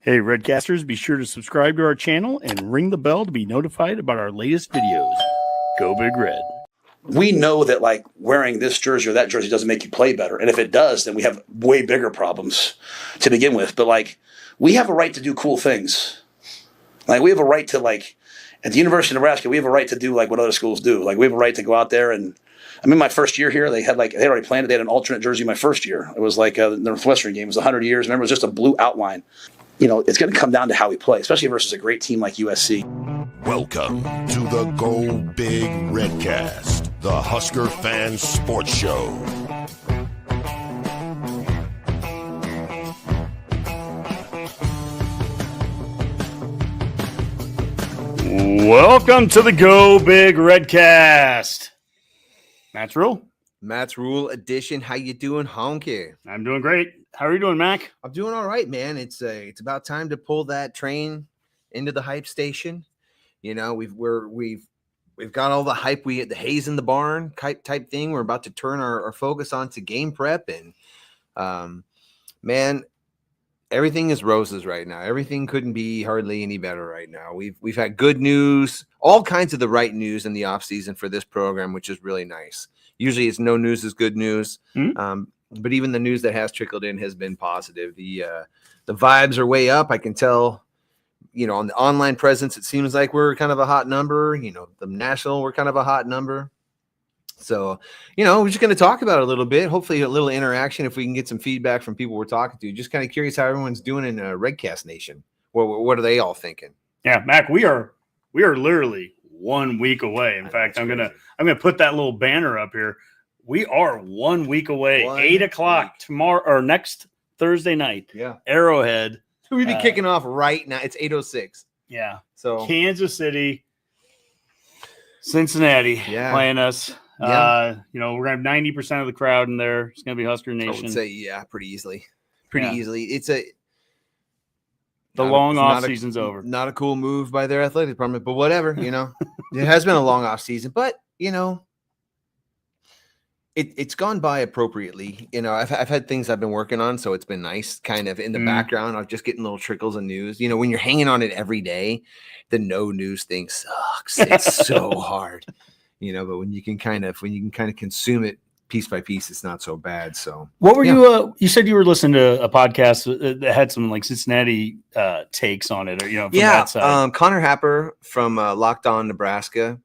Hey, Redcasters, be sure to subscribe to our channel and ring the bell to be notified about our latest videos. Go Big Red. We know that like wearing this jersey or that jersey doesn't make you play better. And if it does, then we have way bigger problems to begin with. But like, we have a right to do cool things. Like we have a right to like, at the University of Nebraska, we have a right to do like what other schools do. Like we have a right to go out there and, I mean, my first year here, they already planned it. They had an alternate jersey my first year. It was like the Northwestern game. It was 100 years. Remember, it was just a blue outline. You know, it's going to come down to how we play, especially versus a great team like USC. Welcome to the Go Big Redcast, the Husker Fan Sports Show. Welcome to the Go Big Redcast. Matt's Rule edition. How you doing, Honky? I'm doing great. How are you doing, Mac? I'm doing all right, man. It's about time to pull that train into the hype station. You know, we've got all the hype. We get the haze in the barn type thing. We're about to turn our focus onto game prep, and man, everything is roses right now. Everything couldn't be hardly any better right now. We've had good news, all kinds of the right news in the off season for this program, which is really nice. Usually, it's no news is good news. Mm-hmm. But even the news that has trickled in has been positive. The vibes are way up. I can tell, you know, on the online presence, it seems like we're kind of a hot number. You know, the national, we're kind of a hot number. So, you know, we're just going to talk about it a little bit. Hopefully a little interaction if we can get some feedback from people we're talking to. Just kind of curious how everyone's doing in Redcast Nation. What are they all thinking? Yeah, Mac, we are literally 1 week away. In fact, I'm gonna put that little banner up here. We are 1 week away, 8 o'clock tomorrow or next Thursday night. Yeah. Arrowhead. We'll be kicking off right now. It's 8:06. Yeah. So Kansas City, Cincinnati playing us. Yeah. You know, we're going to have 90% of the crowd in there. It's going to be Husker Nation. I would say, yeah, pretty easily. Easily. It's the long off season's over. Not a cool move by their athletic department, but whatever, you know. It has been a long off season, but you know, it's gone by appropriately. You know, I've had things I've been working on, so it's been nice kind of in the background. I'm just getting little trickles of news. You know, when you're hanging on it every day, the no news thing sucks. It's so hard. You know, but when you can kind of consume it piece by piece, it's not so bad. So what were you you said you were listening to a podcast that had some like Cincinnati takes on it, or, you know, from that side. Connor Happer from Locked On Nebraska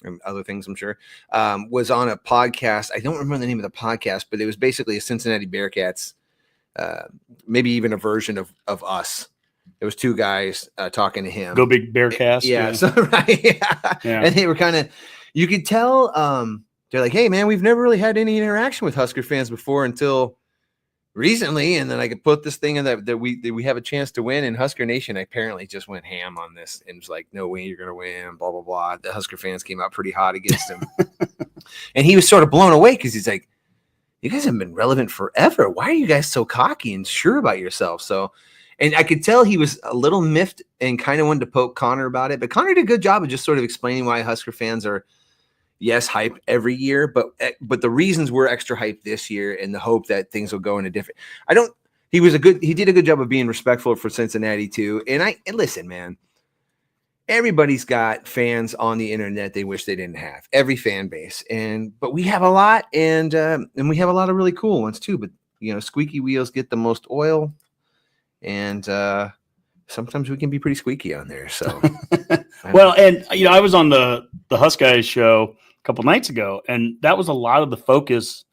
and other things, I'm sure, was on a podcast. I don't remember the name of the podcast, but it was basically a Cincinnati Bearcats, maybe even a version of us. It was two guys talking to him. Go Big Bearcast. Yeah. So, right. Yeah. And they were kind of, you could tell, they're like, hey, man, we've never really had any interaction with Husker fans before until recently. And then I could put this thing in that we have a chance to win. And Husker Nation apparently just went ham on this and was like, no way you're going to win, blah, blah, blah. The Husker fans came out pretty hot against him. And he was sort of blown away because he's like, you guys have been relevant forever. Why are you guys so cocky and sure about yourself? So, and I could tell he was a little miffed and kind of wanted to poke Connor about it. But Connor did a good job of just sort of explaining why Husker fans are, yes, hype every year, but the reasons we're extra hype this year in the hope that things will go in a different. He did a good job of being respectful for Cincinnati too. And listen, man, everybody's got fans on the internet they wish they didn't have. Every fan base, but we have a lot, and we have a lot of really cool ones too. But you know, squeaky wheels get the most oil, and sometimes we can be pretty squeaky on there. So, well, and you know, I was on the Husk Guys show a couple nights ago, and that was a lot of the focus.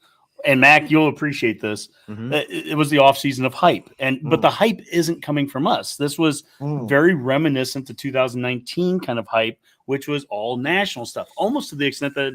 And Mac, you'll appreciate this. Mm-hmm. It was the off season of hype, but the hype isn't coming from us. This was very reminiscent to 2019 kind of hype, which was all national stuff, almost to the extent that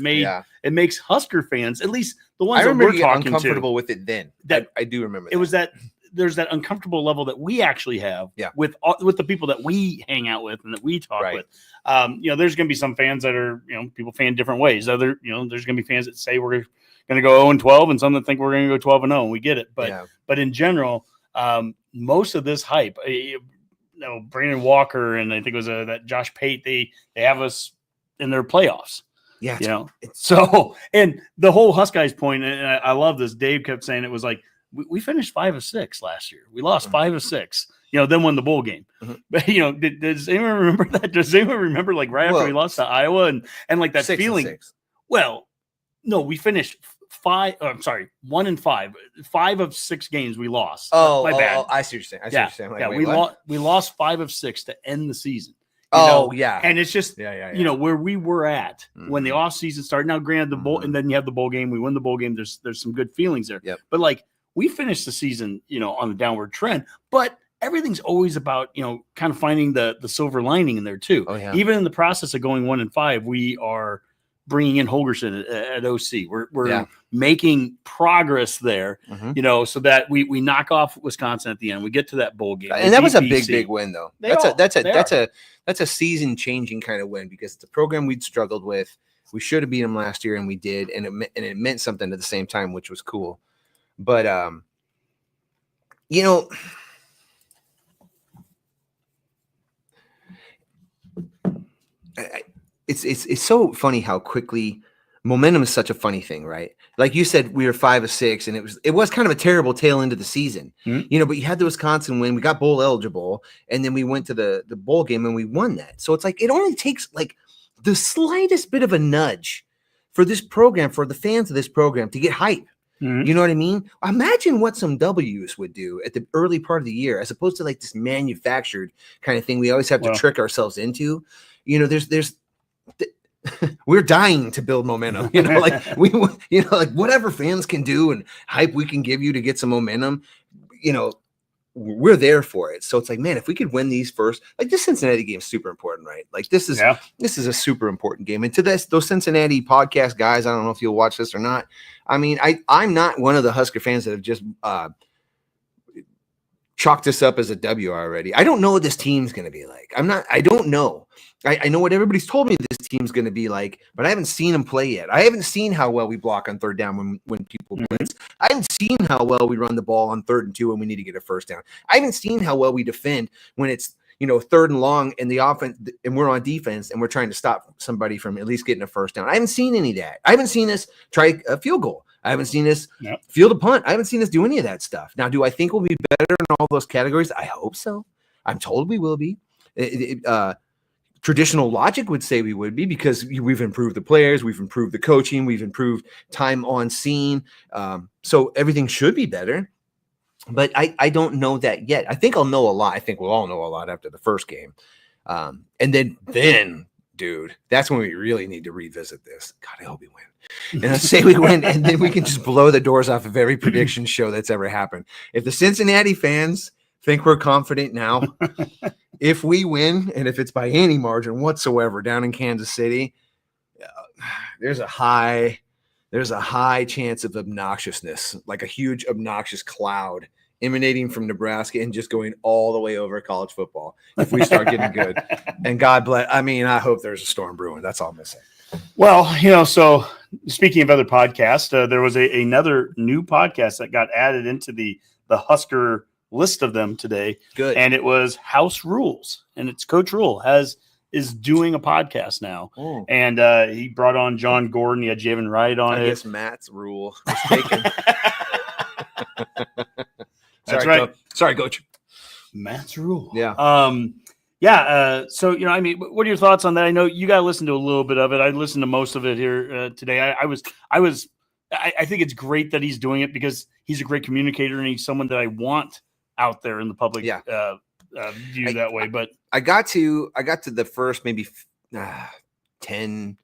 it makes Husker fans, at least the ones that we're talking to, uncomfortable with it. Then that I do remember. It was that. There's that uncomfortable level that we actually have with the people that we hang out with and that we talk with. You know, there's going to be some fans that are, you know, people fan different ways. There's going to be fans that say we're going to go 0-12 and some that think we're going to go 12-0, and we get it. But in general, most of this hype, you know, Brandon Walker and I think it was that Josh Pate, they have us in their playoffs. Yeah, you know. So, and the whole Husk Guys point, and I love this. Dave kept saying it was like, we finished 5 of 6 last year. We lost 5 of 6. then won the bowl game. But does anyone remember that? Does anyone remember like right after we lost to Iowa and like that feeling? Well, no, we finished 1 and 5. 5 of 6 games we lost. My bad. I see what you're saying. Like, we lost 5 of 6 to end the season. And it's just where we were at when the off season started. Now, granted, the bowl, and then you have the bowl game. We win the bowl game. There's some good feelings there. Yep. But like we finished the season, on the downward trend. But everything's always about kind of finding the silver lining in there too. Oh, yeah. Even in the process of going 1 and 5, we are bringing in Holgerson at OC. We're making progress there, so that we knock off Wisconsin at the end. We get to that bowl game. And that was a big win though. That's a season changing kind of win because it's a program we'd struggled with. We should have beat them last year and we did. And it meant something at the same time, which was cool. But, it's so funny how quickly momentum is such a funny thing, right? Like you said, we were 5 of 6, and it was kind of a terrible tail end of the season, but you had the Wisconsin win, we got bowl eligible, and then we went to the bowl game and we won that. So it's like it only takes like the slightest bit of a nudge for this program, for the fans of this program to get hype. You know what I mean? Imagine what some W's would do at the early part of the year, as opposed to like this manufactured kind of thing we always have to trick ourselves into. We're dying to build momentum, like like whatever fans can do and hype we can give you to get some momentum, we're there for it. So it's like, man, if we could win these first, like this Cincinnati game is super important, right? Like this is a super important game. And to those Cincinnati podcast guys, I don't know if you'll watch this or not. I mean, I'm not one of the Husker fans that have just chalked this up as a W already. I don't know what this team's going to be like. I don't know. I know what everybody's told me this team's going to be like, but I haven't seen them play yet. I haven't seen how well we block on third down when people blitz. I haven't seen how well we run the ball on 3rd and 2 when we need to get a first down. I haven't seen how well we defend when it's 3rd and long and the offense and we're on defense and we're trying to stop somebody from at least getting a first down. I haven't seen any of that. I haven't seen us try a field goal. I haven't seen us field a punt. I haven't seen us do any of that stuff. Now, do I think we'll be better in all those categories? I hope so. I'm told we will be. Traditional logic would say we would be, because we've improved the players, we've improved the coaching, we've improved time on scene. So everything should be better. But I don't know that yet. I think I'll know a lot. I think we'll all know a lot after the first game. And then, dude, that's when we really need to revisit this. God, I hope we win. And let's say we win, and then we can just blow the doors off of every prediction show that's ever happened. If the Cincinnati fans think we're confident now, if we win, and if it's by any margin whatsoever down in Kansas City, there's a high chance of obnoxiousness, like a huge obnoxious cloud emanating from Nebraska and just going all the way over college football if we start getting good. And God bless. I mean, I hope there's a storm brewing. That's all I'm going to say. Well, so speaking of other podcasts, there was another new podcast that got added into the Husker list of them today. Good. And it was House Rules, and it's Coach Rule is doing a podcast now. Oh. And he brought on John Gordon. He had Javen Wright on it. I guess Matt's Rule was taken. That's right. Sorry, Coach. Matt's Rule. Yeah. So, I mean, what are your thoughts on that? I know you got to listen to a little bit of it. I listened to most of it here today. I think it's great that he's doing it, because he's a great communicator and he's someone that I want out there in the public view that way. But I got to the first maybe 10,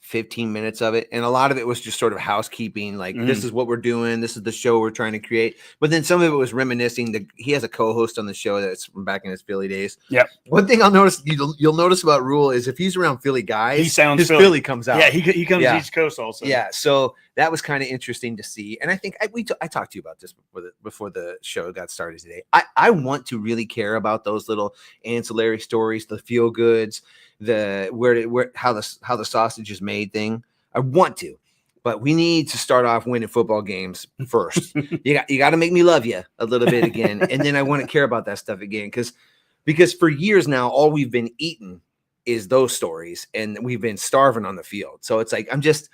15 minutes of it, and a lot of it was just sort of housekeeping, like this is what we're doing, this is the show we're trying to create. But then some of it was reminiscing. He has a co-host on the show that's from back in his Philly days. Yeah. One thing I'll notice, you'll notice about Rule, is if he's around Philly guys, he sounds his Philly comes out. Yeah, he comes East Coast also. Yeah, so that was kind of interesting to see. And I think I talked to you about this before the show got started today. I want to really care about those little ancillary stories, the feel goods, the how the sausage is made thing. I want to, but we need to start off winning football games first. you got to make me love you a little bit again, and then I want to care about that stuff again, because for years now all we've been eating is those stories, and we've been starving on the field. So it's like I'm just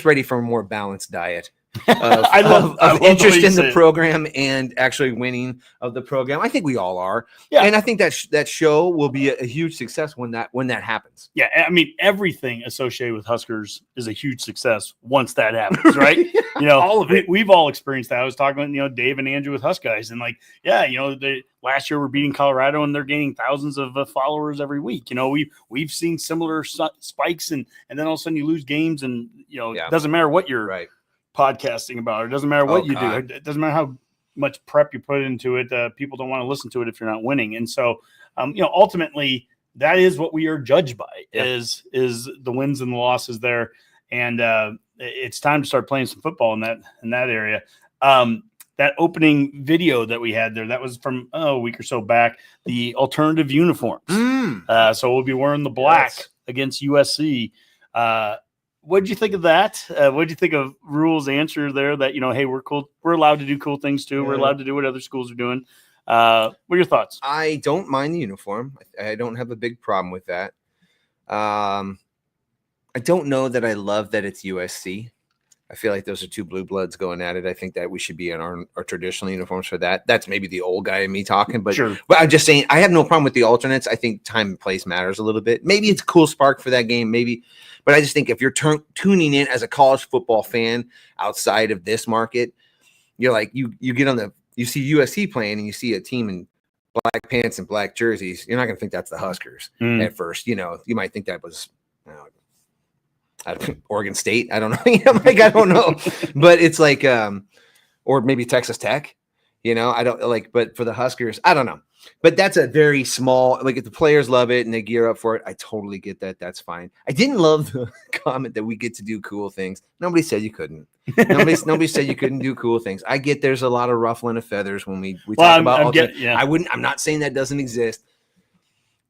ready for a more balanced diet I love interest in the program and actually winning of the program. I think we all are. Yeah. And I think that show will be a huge success when that happens. Yeah. I mean, everything associated with Huskers is a huge success once that happens, right? You know, all of it. We've all experienced that. I was talking with, you know, Dave and Andrew with Husk guys, and like, yeah, you know, last year we're beating Colorado and they're gaining thousands of followers every week. You know, we've seen similar spikes, and then all of a sudden you lose games, and, you know, it doesn't matter what you're podcasting about, it doesn't matter what you do, it doesn't matter how much prep you put into it, people don't want to listen to it if you're not winning. And so you know, ultimately that is what we are judged by, is the wins and the losses there. And it's time to start playing some football in that area. That opening video that we had there, that was from a week or so back, the alternative uniforms. So we'll be wearing the black against USC. What did you think of that? What did you think of Rule's answer there that, you know, hey, we're cool. We're allowed to do cool things too. Yeah. We're allowed to do what other schools are doing. What are your thoughts? I don't mind the uniform. I don't have a big problem with that. I don't know that I love that it's USC. I feel like those are two blue bloods going at it. I think that we should be in our traditional uniforms for that. That's maybe the old guy in me talking, but I'm just saying I have no problem with the alternates. I think time and place matters a little bit. Maybe it's a cool spark for that game, maybe. But I just think if you're tuning in as a college football fan outside of this market, you're like, you get on you see USC playing and you see a team in black pants and black jerseys. You're not going to think that's the Huskers at first. You know, you might think that was Oregon State. I don't know. Like, I don't know. But it's like, or maybe Texas Tech. You know, I don't like, but for the Huskers, I don't know. But that's a very small, like, if the players love it and they gear up for it, I totally get that. That's fine. I didn't love the comment that we get to do cool things. Nobody said you couldn't. Nobody said you couldn't do cool things. I get there's a lot of ruffling of feathers when we talk about I'm not saying that doesn't exist.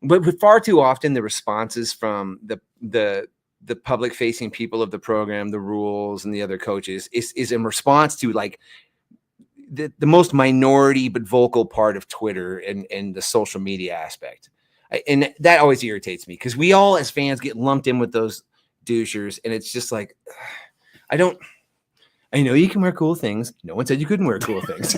But far too often the responses from the public facing people of the program, the rules and the other coaches is in response to like the most minority but vocal part of Twitter and the social media aspect. And that always irritates me because we all as fans get lumped in with those douchers. And it's just like, I know you can wear cool things. No one said you couldn't wear cool things.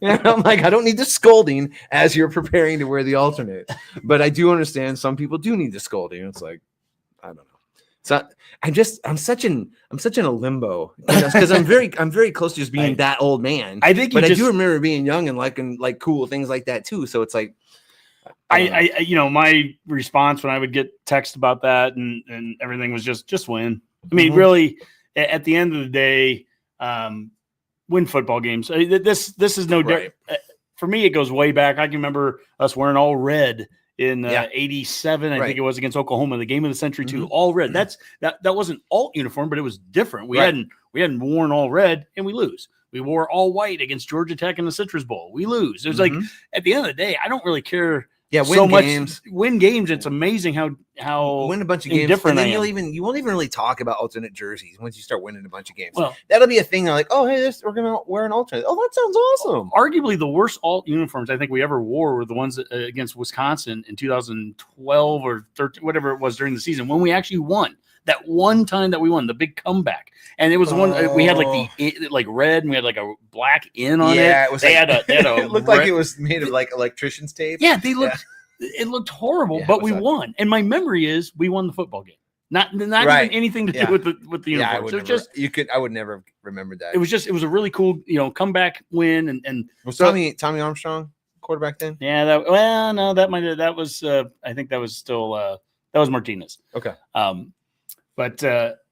And I'm like, I don't need the scolding as you're preparing to wear the alternate. But I do understand some people do need the scolding. It's like, I don't know. So I'm such in a limbo because I'm very close to just being that old man. I think, I do remember being young and liking like cool things like that too. So it's like, I my response when I would get text about that and everything was just win. I mean, really, at the end of the day, win football games. This is no different. For me, it goes way back. I can remember us wearing all red in 87, I think it was against Oklahoma, the game of the century too, all red. That wasn't alt uniform, but it was different. We hadn't worn all red and we lose. We wore all white against Georgia Tech in the Citrus Bowl. We lose. It was like, at the end of the day, I don't really care. Win games. It's amazing how win a bunch of games. And then you won't even really talk about alternate jerseys once you start winning a bunch of games. Well, that'll be a thing. They're like, oh, hey, we're gonna wear an alternate. Oh, that sounds awesome. Arguably, the worst alt uniforms I think we ever wore were the ones against Wisconsin in 2012 or 13, whatever it was during the season when we actually won. That one time that we won, the big comeback, and it was the one we had like the red, and we had like a black in on it. Yeah, it was. They had a it looked like it was made of like electrician's tape. Yeah, they looked. Yeah. It looked horrible, but we won. And my memory is we won the football game. Not even anything to do with the uniform. I would never have remembered that. It was a really cool comeback win and was Tommy Armstrong quarterback then? Yeah, that was I think that was still that was Martinez. Okay. But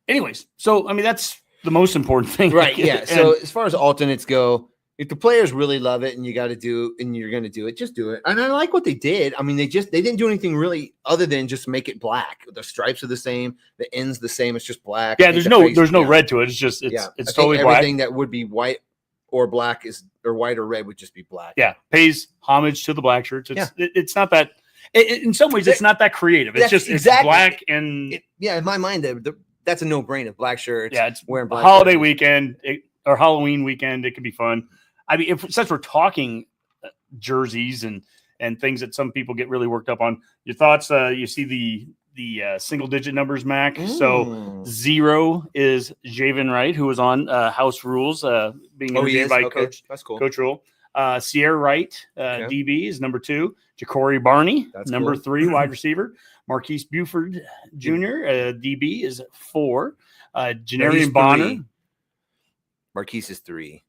anyways, so I mean that's the most important thing, right? Yeah. So as far as alternates go, if the players really love it and you're going to do it, just do it. And I like what they did. I mean, they didn't do anything really other than just make it black. The stripes are the same, the ends the same. It's just black. Yeah, there's no red to it. It's just it's totally black. Everything that would be white or black or white or red would just be black. Yeah, pays homage to the black shirts. It's not that. In some ways, it's not that creative. It's just it's black and in my mind, that's a no-brainer. Black shirts. Yeah, it's wearing black. Holiday weekend or Halloween weekend, it could be fun. I mean, since we're talking jerseys and things that some people get really worked up on, your thoughts? You see single digit numbers, Mac. So 0 is Javen Wright, who was on House Rules, being interviewed by Coach Rule. Sierra Wright, DB, is number 2. Ja'Cory Barney, number 3, wide receiver. Marquise Buford Jr., DB, is 4. Janarian Bonner. Marquise is 3.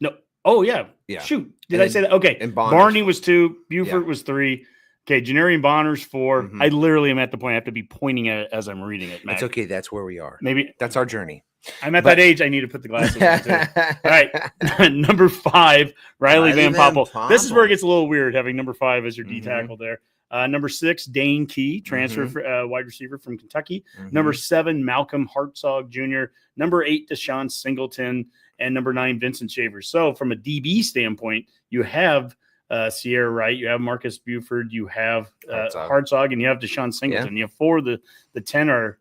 No. Oh, yeah. Shoot. Did I say that? Okay. And Barney was 2. Buford was 3. Okay. Janarian Bonner's 4. I literally am at the point I have to be pointing at it as I'm reading it, Mac. It's okay. That's where we are. Maybe. That's our journey. I'm at that age. I need to put the glasses on too. All right. Number 5, Riley Van Poppel. This is where it gets a little weird having number 5 as your D tackle there. Number 6, Dane Key, transfer wide receiver from Kentucky. Number 7, Malcolm Hartzog Jr. Number 8, Deshaun Singleton. And number 9, Vincent Shavers. So from a DB standpoint, you have Sierra Wright, you have Marcus Buford, you have Hartzog, and you have Deshaun Singleton. You have 4 of the 10 are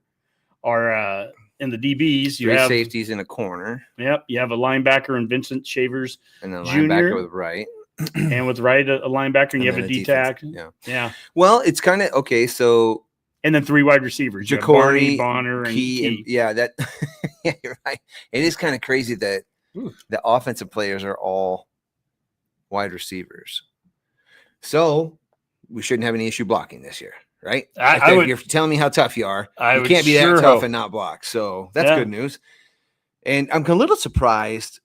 in the DBs. You 3 have safeties in a corner. Yep. You have a linebacker in Vincent Shavers. And then linebacker with Wright. And with Wright, a linebacker, and you have a D-tack. Yeah. Well, it's kind of okay. So, and then 3 wide receivers: Ja'Cory, Bonner, and Key. That yeah, you're right. It is kind of crazy that the offensive players are all wide receivers. So we shouldn't have any issue blocking this year, right? You're telling me how tough you are. You can't be that tough and not block. So that's good news. And I'm a little surprised.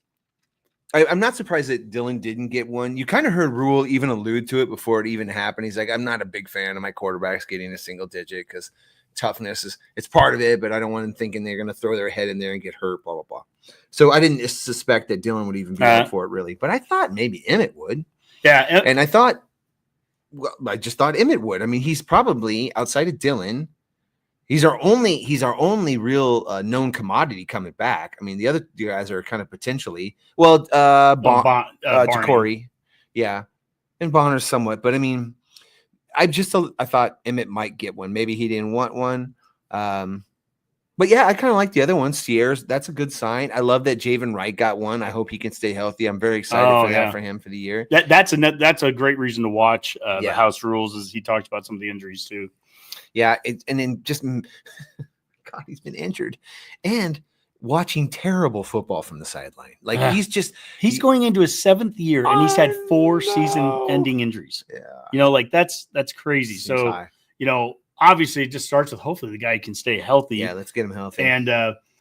I'm not surprised that Dylan didn't get one. You kind of heard Rule even allude to it before it even happened. He's like, I'm not a big fan of my quarterbacks getting a single digit because toughness it's part of it, but I don't want them thinking they're going to throw their head in there and get hurt, blah, blah, blah. So I didn't suspect that Dylan would even be up for it, really. But I thought maybe Emmett would. Yeah. And I just thought Emmett would. I mean, he's probably, outside of Dylan, he's our only real known commodity coming back. I mean, the other guys are kind of potentially Ja'Cory, and Bonner's somewhat. But I mean, I thought Emmett might get one. Maybe he didn't want one. But yeah, I kind of like the other one. Sierra's, that's a good sign. I love that Javen Wright got one. I hope he can stay healthy. I'm very excited that for him for the year. That's a great reason to watch the House Rules, as he talked about some of the injuries too. Yeah, and then just God, he's been injured, and watching terrible football from the sideline. Like he's going into his 7th year, and he's had 4 season-ending injuries. Yeah, like that's crazy. Seems so high. Obviously, it just starts with hopefully the guy can stay healthy. Yeah, let's get him healthy. And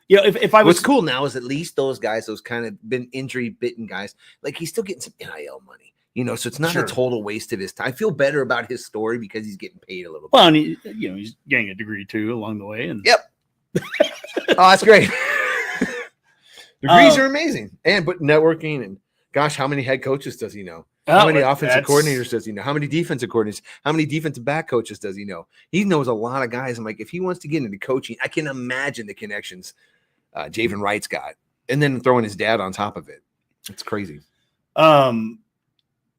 if I was what's cool now is at least those guys, those kind of been injury bitten guys, like he's still getting some NIL money. So it's not a total waste of his time. I feel better about his story because he's getting paid a little bit. Well, and he's getting a degree too along the way. And yep. Oh, that's great. Degrees are amazing. But networking and gosh, how many head coaches does he know? How many offensive coordinators does he know? How many defensive coordinators? How many defensive back coaches does he know? He knows a lot of guys. I'm like, if he wants to get into coaching, I can imagine the connections Javen Wright's got, and then throwing his dad on top of it. It's crazy.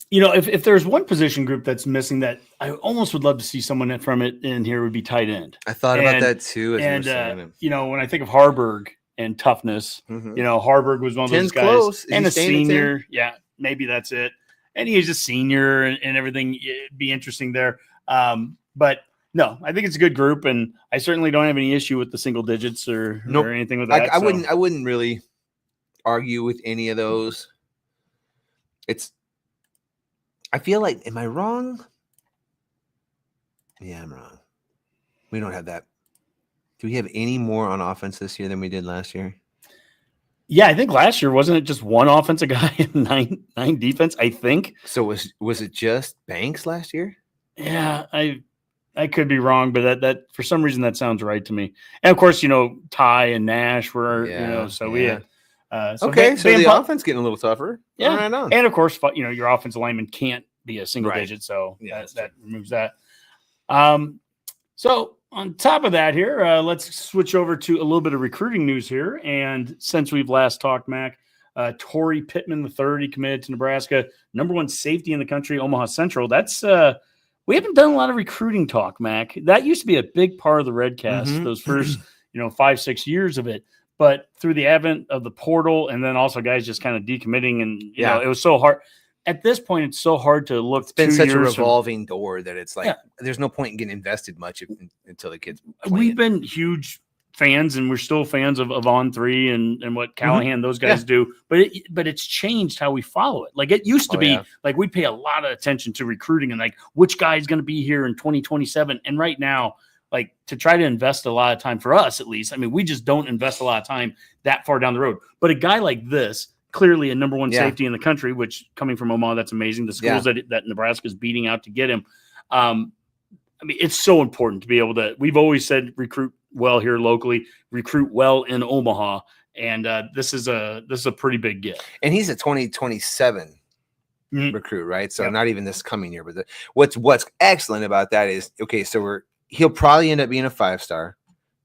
If there's one position group that's missing that I almost would love to see someone from it in here would be tight end. I thought about that too. When I think of Harburg and toughness, Harburg was one of those guys and a senior. Yeah, maybe that's it. And he's a senior and everything. It'd be interesting there. But no, I think it's a good group, and I certainly don't have any issue with the single digits or anything with that. I wouldn't really argue with any of those. I feel like, am I wrong? Yeah, I'm wrong. We don't have that. Do we have any more on offense this year than we did last year? Yeah, I think last year, wasn't it just one offensive guy and nine defense, I think? So was it just Banks last year? Yeah, I could be wrong, but that for some reason that sounds right to me. And of course, Ty and Nash were, we had so the offense getting a little tougher. Yeah, right on. And of course, your offensive lineman can't be a single digit, so that removes that. So on top of that, here, let's switch over to a little bit of recruiting news here. And since we've last talked, Mac, Torrey Pittman III, he committed to Nebraska, #1 safety in the country, Omaha Central. That's we haven't done a lot of recruiting talk, Mac. That used to be a big part of the Redcast, those first 5-6 years of it. But through the advent of the portal and then also guys just kind of decommitting and, it was so hard. at this point, it's so hard to look. It's been such a revolving door that it's like there's no point in getting invested much until the kids. We've been huge fans, and we're still fans of On3 and what Callahan those guys do. But it's changed how we follow it. Like it used to be, like we'd pay a lot of attention to recruiting and like which guy is going to be here in 2027. And right now, like to try to invest a lot of time for us, at least. I mean, we just don't invest a lot of time that far down the road. But a guy like this, clearly a number one safety in the country, which coming from Omaha, that's amazing. The schools that Nebraska is beating out to get him. I mean, it's so important to be able to. We've always said recruit well here locally, recruit well in Omaha, and this is a pretty big get. And he's a 2027 recruit, right? So not even this coming year. But what's excellent about that is so he'll probably end up being a 5-star.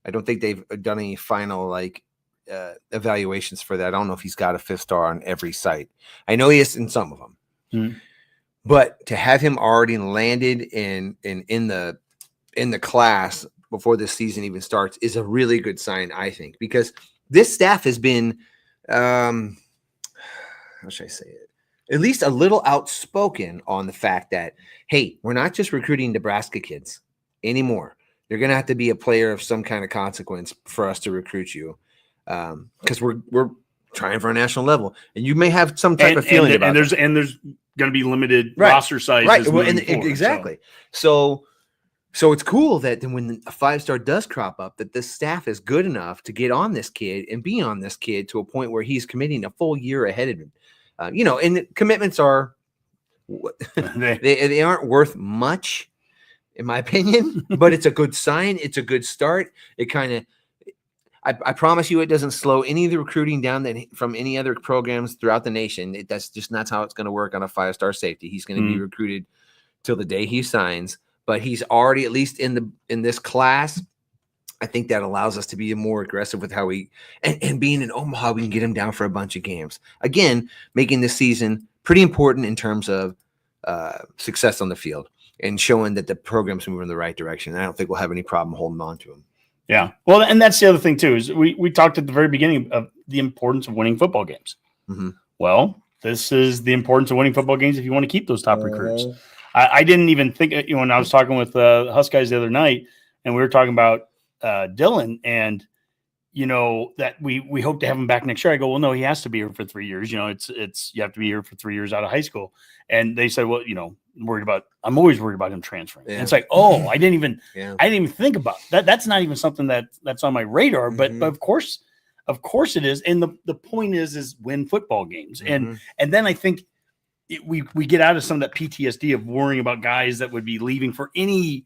I don't think they've done any final like evaluations for that. I don't know if he's got a 5-star on every site. I know he is in some of them. But to have him already landed in the class before this season even starts is a really good sign, I think, because this staff has been, how should I say it? At least a little outspoken on the fact that, hey, we're not just recruiting Nebraska kids anymore. You're going to have to be a player of some kind of consequence for us to recruit you, because we're trying for a national level, and you may have some type of feeling about it. And there's going to be limited roster sizes. Right. Well, exactly. So it's cool that then when a 5-star does crop up, that this staff is good enough to get on this kid and be on this kid to a point where he's committing a full year ahead of him. And the commitments are they aren't worth much, in my opinion, but it's a good sign. It's a good start. It kind of, I promise you, it doesn't slow any of the recruiting down from any other programs throughout the nation. That's just not how it's going to work on a 5-star safety. He's going to be recruited till the day he signs, but he's already at least in this class. I think that allows us to be more aggressive with how and being in Omaha, we can get him down for a bunch of games. Again, making this season pretty important in terms of success on the field and showing that the program's moving in the right direction. I don't think we'll have any problem holding on to him. Yeah. Well, and that's the other thing too, is we talked at the very beginning of the importance of winning football games. Well, this is the importance of winning football games if you want to keep those top recruits. I didn't even think, when I was talking with the Husk guys the other night, and we were talking about Dylan, and that we hope to have him back next year. I go, well, no, he has to be here for 3 years. It's you have to be here for 3 years out of high school. And they said, well, I'm always worried about him transferring. And it's like, oh, I didn't even think about that. That's not even something that's on my radar. But of course it is. And the point is win football games. And then I think we get out of some of that PTSD of worrying about guys that would be leaving for any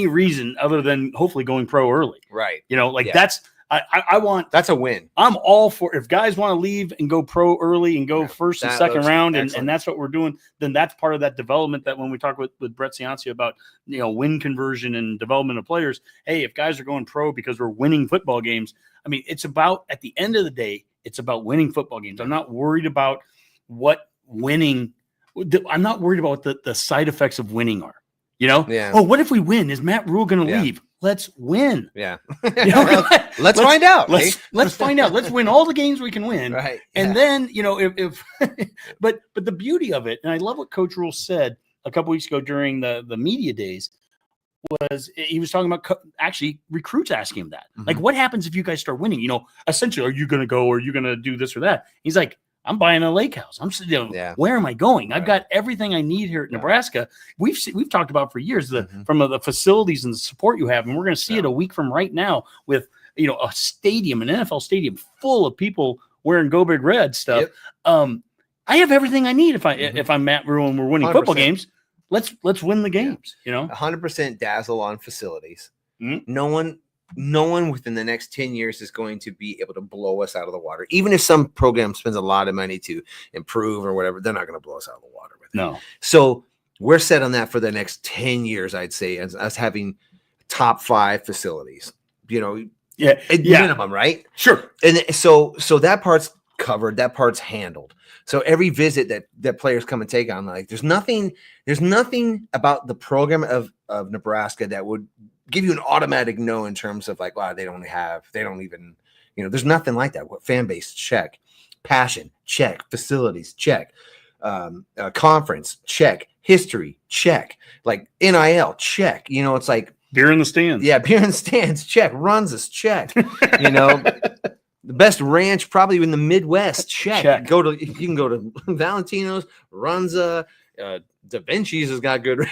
reason other than hopefully going pro early. Right. That's that's a win. I'm all for, if guys want to leave and go pro early and go first and second round, and that's what we're doing, then that's part of that development that when we talk with Brett Ciancia about, win conversion and development of players, hey, if guys are going pro because we're winning football games, I mean, it's about, at the end of the day, it's about winning football games. I'm not worried about what winning, I'm not worried about what the side effects of winning are. Oh, what if we win? Is Matt Rule going to leave? Let's win. Yeah. Let's find out. Let's find out. Let's win all the games we can win. Right. And then, if but the beauty of it, and I love what Coach Rule said a couple weeks ago during the media days, was he was talking about actually recruits asking him that. Like, what happens if you guys start winning? Essentially, are you going to go, or are you going to do this or that? He's like, I'm buying a lake house. I'm sitting. Where am I going? I've got everything I need here at Nebraska. We've talked about for years from the facilities and the support you have, and we're going to see it a week from right now with a stadium, an NFL stadium full of people wearing Go Big Red stuff. Yep. I have everything I need if I'm Matt Rule and we're winning 100%. Football games. Let's win the games. 100% dazzle on facilities. No one within the next 10 years is going to be able to blow us out of the water. Even if some program spends a lot of money to improve or whatever, they're not going to blow us out of the water with it. No. So we're set on that for the next 10 years, I'd say, as us having top 5 facilities, minimum, right? Sure. And so that part's covered, that part's handled. So every visit that players come and take on, like, there's nothing about the program of Nebraska that would give you an automatic no in terms of like, wow, they don't even, there's nothing like that. What fan base, check. Passion, check. Facilities, check. conference, check. History, check. Like NIL, check. You know, it's like beer in the stands. Yeah, beer in the stands, check. Runs us, check. You know, the best ranch probably in the Midwest, check. You can go to Valentino's, Runza, Da Vinci's has got good.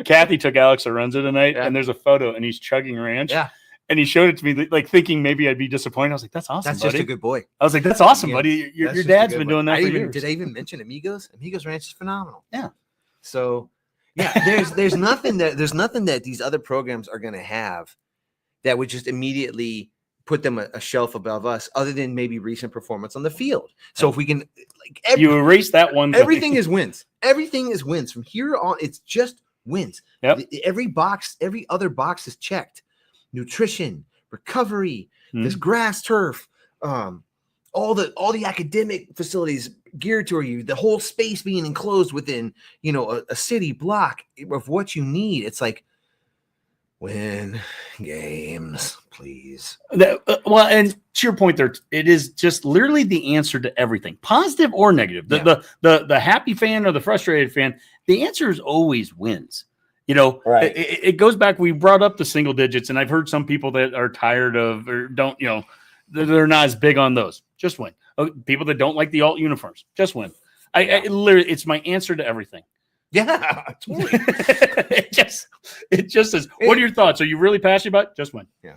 Kathy took Alex to Runza tonight, and there's a photo, and he's chugging ranch. Yeah. And he showed it to me, like thinking maybe I'd be disappointed. I was like, "That's awesome, That's buddy." just a good boy. I was like, "That's awesome, buddy. Your dad's been doing that for years." Did I even mention Amigos? Amigos Ranch is phenomenal. Yeah. So, yeah, there's nothing that these other programs are going to have that would just immediately put them a shelf above us, other than maybe recent performance on the field. So if we can, you erase that one, everything is wins. Everything is wins from here on. It's just wins. Yep. Every other box is checked. Nutrition, recovery, this grass turf, all the academic facilities geared toward you, the whole space being enclosed within, you know, a city block of what you need. It's like, win games, please. Well, and to your point there, it is just literally the answer to everything, positive or negative. The happy fan or the frustrated fan, the answer is always wins. You know, right. It goes back. We brought up the single digits, and I've heard some people that are tired of or don't, you know, they're not as big on those. Just win. People that don't like the alt uniforms, just win. I literally, it's my answer to everything. Yeah, totally. it just is. What are your thoughts? Are you really passionate about it? Just win? Yeah,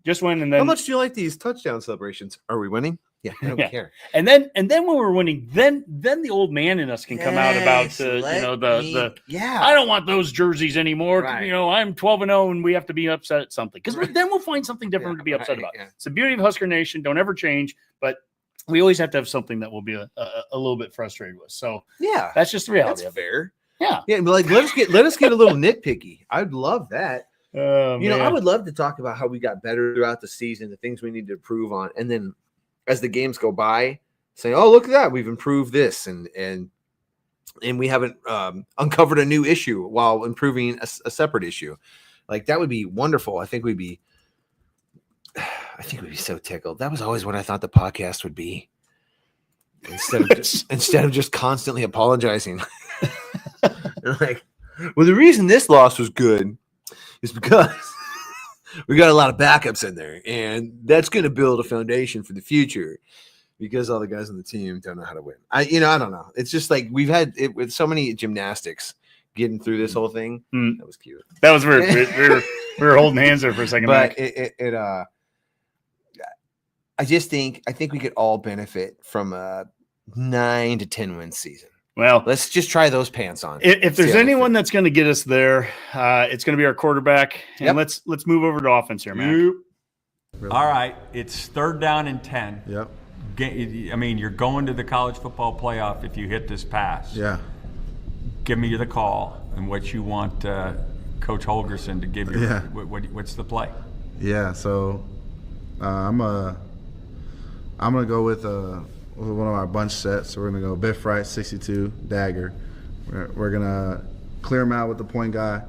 just win. And then, how much do you like these touchdown celebrations? Are we winning? Yeah, I don't care. And then when we're winning, then the old man in us can come out about the I don't want those jerseys anymore. Right. You know, I'm 12-0 and we have to be upset at something, because then we'll find something different to be upset about. Yeah. It's the beauty of Husker Nation. Don't ever change, but we always have to have something that we'll be a little bit frustrated with. So yeah, that's just the reality. That's fair. Yeah. Yeah. But like, let us get a little nitpicky. I'd love that. You know, man. I would love to talk about how we got better throughout the season, the things we need to improve on. And then as the games go by, saying, oh, look at that, we've improved this. And we haven't uncovered a new issue while improving a separate issue. Like, that would be wonderful. I think we'd be so tickled. That was always what I thought the podcast would be. Instead of just constantly apologizing. Like, well, the reason this loss was good is because we got a lot of backups in there, and that's going to build a foundation for the future, because all the guys on the team don't know how to win. I don't know. It's just like we've had it with so many gymnastics getting through this whole thing. That was cute. That was weird. we were holding hands there for a second. But I think we could all benefit from a 9 to 10 win season. Well, let's just try those pants on. If there's anyone that's going to get us there, it's going to be our quarterback. And let's move over to offense here, man. All right, it's 3rd down and 10. Yep. I mean, you're going to the college football playoff if you hit this pass. Yeah. Give me the call and what you want Coach Holgerson to give you. Yeah. What's the play? Yeah. So I'm gonna go with one of our bunch sets. So we're going to go biff right, 62, dagger. We're going to clear him out with the point guy.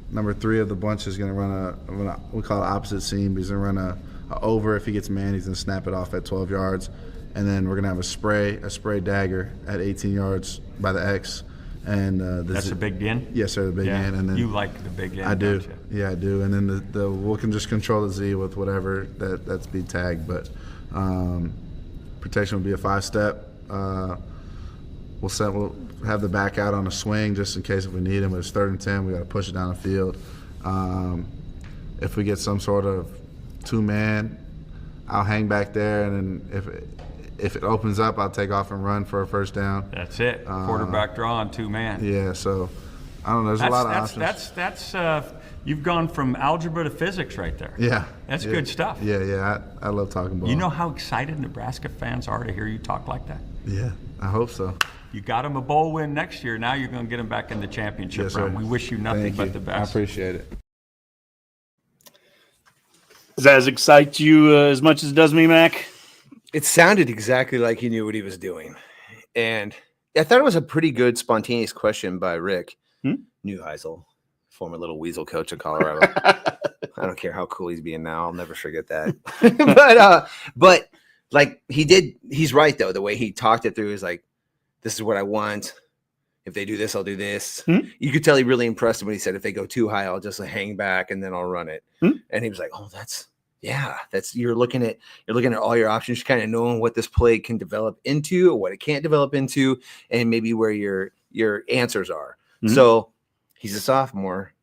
Number 3 of the bunch is going to run we call it opposite seam. He's going to run a over. If he gets man, he's going to snap it off at 12 yards. And then we're going to have a spray dagger at 18 yards by the X. And that's a big end? Yes, sir, the big end. And then you like the big end, I do. Don't you? Yeah, I do. And then we can just control the Z with whatever that's be tagged. But protection will be a 5-step. We'll have the back out on a swing just in case if we need him. But it's 3rd and 10. We got to push it down the field. If we get some sort of 2-man, I'll hang back there, and then if it opens up, I'll take off and run for a 1st down. That's it. Quarterback draw on 2-man. Yeah. So I don't know. There's a lot of options. That's you've gone from algebra to physics right there. Yeah. That's good stuff. Yeah. I love talking ball. You know how excited Nebraska fans are to hear you talk like that? Yeah, I hope so. You got them a bowl win next year. Now you're going to get them back in the championship round. We wish you nothing but the best. I appreciate it. Does that excite you as much as it does me, Mac? It sounded exactly like he knew what he was doing. And I thought it was a pretty good spontaneous question by Rick Neuheisel, former little Weasel coach of Colorado. I don't care how cool he's being now. I'll never forget that. But like he's right though. The way he talked it through is like, This is what I want. If they do this, I'll do this. Mm-hmm. You could tell he really impressed him when he said, if they go too high, I'll just hang back and then I'll run it. Mm-hmm. And he was like, oh, that's you're looking at all your options, kind of knowing what this play can develop into or what it can't develop into, and maybe where your answers are. Mm-hmm. So he's a sophomore,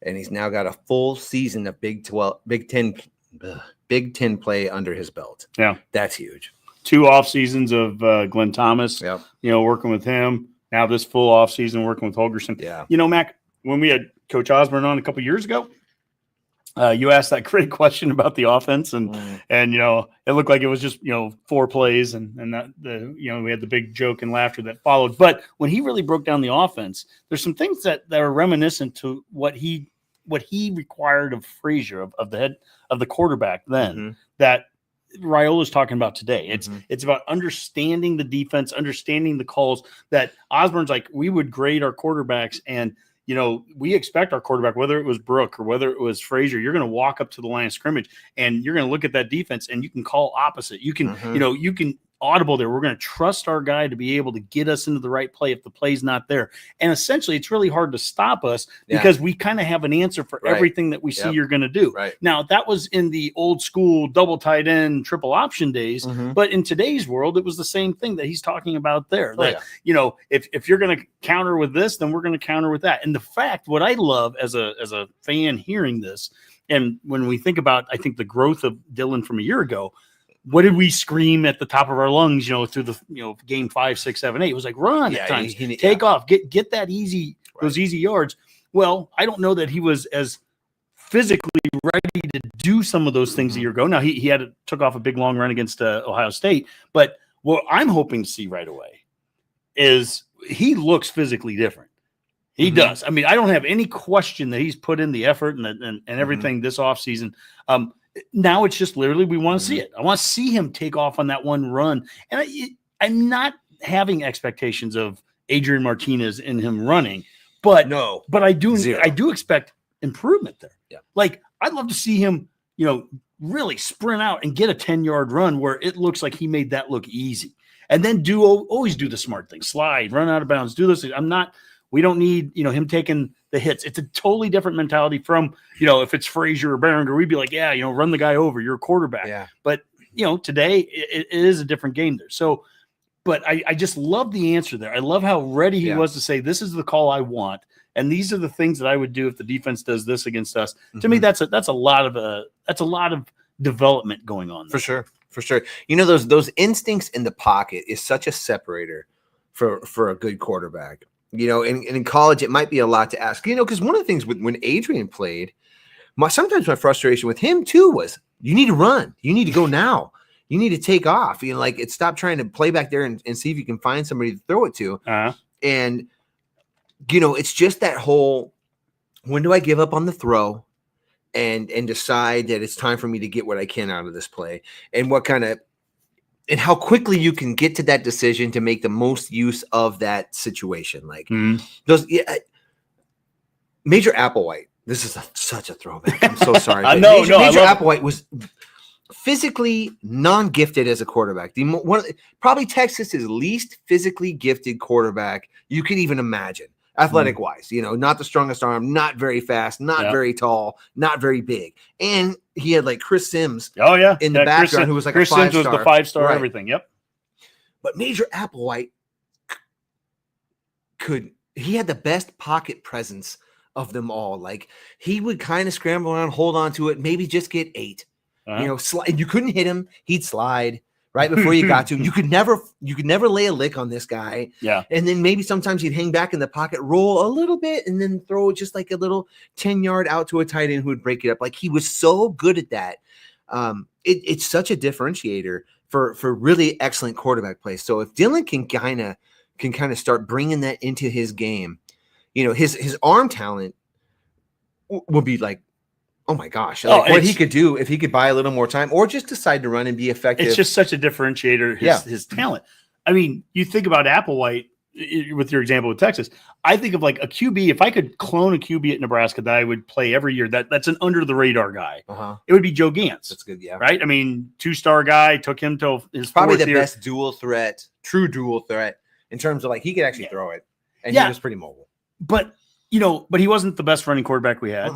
and he's now got a full season of Big Ten play under his belt. Yeah, that's huge. 2 off seasons of Glenn Thomas. Yep. Working with him. Now this full off season working with Holgerson. Yeah. Mac, when we had Coach Osborne on a couple years ago, you asked that great question about the offense, and it looked like it was just 4 plays, and that we had the big joke and laughter that followed. But when he really broke down the offense, there's some things that are reminiscent to what he required of Frazier, of the head of the quarterback then, that Raiola's talking about today. It's about understanding the defense, understanding the calls. That Osborne's like, we would grade our quarterbacks, and we expect our quarterback, whether it was Brooke or whether it was Frazier, you're going to walk up to the line of scrimmage and you're going to look at that defense and you can call opposite. You can, you can audible there. We're going to trust our guy to be able to get us into the right play if the play's not there. And essentially, it's really hard to stop us because we kind of have an answer for everything that we see you're going to do. Right. Now, that was in the old school double tight end, triple option days. But in today's world, it was the same thing that he's talking about there. If you're going to counter with this, then we're going to counter with that. And the fact, what I love as a fan hearing this, and when we think about, I think, the growth of Dylan from a year ago, what did we scream at the top of our lungs, through the game 5, 6, 7, 8? It was like, run at times, take off, get that easy, those easy yards. Well, I don't know that he was as physically ready to do some of those things a year ago. Now he took off a big long run against Ohio State, but what I'm hoping to see right away is he looks physically different. He does. I mean, I don't have any question that he's put in the effort and everything this offseason. Now it's just literally we want to see it. I want to see him take off on that one run. And I'm not having expectations of Adrian Martinez in him running, but I do expect improvement there. Yeah. Like, I'd love to see him, really sprint out and get a 10-yard run where it looks like he made that look easy. And then always do the smart thing, slide, run out of bounds, do this. We don't need, him taking the hits. It's a totally different mentality from, if it's Frazier or Behringer, we'd be like, run the guy over. You're a quarterback. Yeah. But, today it is a different game there. So, but I just love the answer there. I love how ready he was to say, this is the call I want. And these are the things that I would do if the defense does this against us. To me, that's a lot of development going on there. For sure. Those instincts in the pocket is such a separator for a good quarterback. And in college, it might be a lot to ask, because one of the things when Adrian played, sometimes my frustration with him too was, you need to run. You need to go now. You need to take off. Stop trying to play back there and see if you can find somebody to throw it to. And, it's just that whole, when do I give up on the throw and decide that it's time for me to get what I can out of this play, and how quickly you can get to that decision to make the most use of that situation. Major Applewhite. This is such a throwback. I'm so sorry. Major Applewhite was physically non-gifted as a quarterback. Probably Texas's least physically gifted quarterback you could even imagine, athletic-wise. Not the strongest arm, not very fast, not very tall, not very big. And he had Chris Sims in the background, who was like Chris a 5-star. Sims was the 5-star everything. Yep. But Major Applewhite he had the best pocket presence of them all. He would kind of scramble around, hold on to it, maybe just get 8. Slide. You couldn't hit him; he'd slide right before you got to him. You could never lay a lick on this guy. Yeah. And then maybe sometimes he'd hang back in the pocket, roll a little bit, and then throw just a little 10-yard out to a tight end who would break it up. He was so good at that. It's such a differentiator for really excellent quarterback play. So if Dylan can kind of start bringing that into his game, his arm talent will be oh my gosh, what he could do if he could buy a little more time or just decide to run and be effective. It's just such a differentiator, his talent. I mean, you think about Applewhite with your example with Texas. I think of a QB. If I could clone a QB at Nebraska that I would play every year, that's an under the radar guy. It would be Joe Gantz. That's good, yeah. Right? I mean, 2-star guy, took him till his probably the year. best true dual threat in terms of like he could actually throw it, and he was pretty mobile. But he wasn't the best running quarterback we had.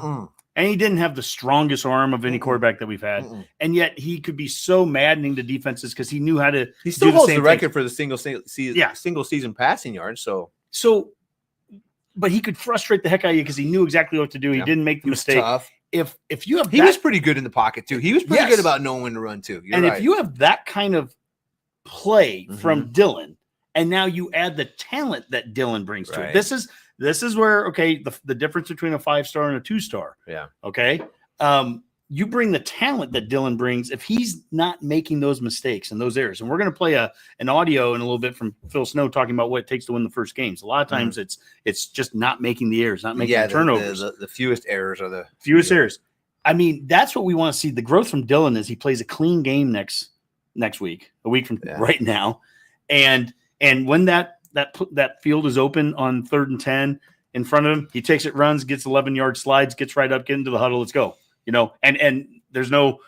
And he didn't have the strongest arm of any quarterback that we've had. And yet he could be so maddening to defenses because he knew how to. He still holds the record for the single season passing yards. So, but he could frustrate the heck out of you because he knew exactly what to do. He didn't make the mistake. Tough. If you have, he was pretty good in the pocket too. He was pretty good about knowing when to run too. If you have that kind of play from Dylan, and now you add the talent that Dylan brings to it, this is where the difference between a 5-star and a 2-star. Yeah. Okay. You bring the talent that Dylan brings if he's not making those mistakes and those errors. And we're going to play an audio in a little bit from Phil Snow talking about what it takes to win the first games. A lot of times it's just not making the errors, not making the turnovers. The fewest errors are the fewest errors. I mean, that's what we want to see. The growth from Dylan is he plays a clean game next week, a week from right now. And when that field is open on 3rd and 10 in front of him, he takes it, runs, gets 11-yard slides, gets right up, get into the huddle. Let's go. And there's no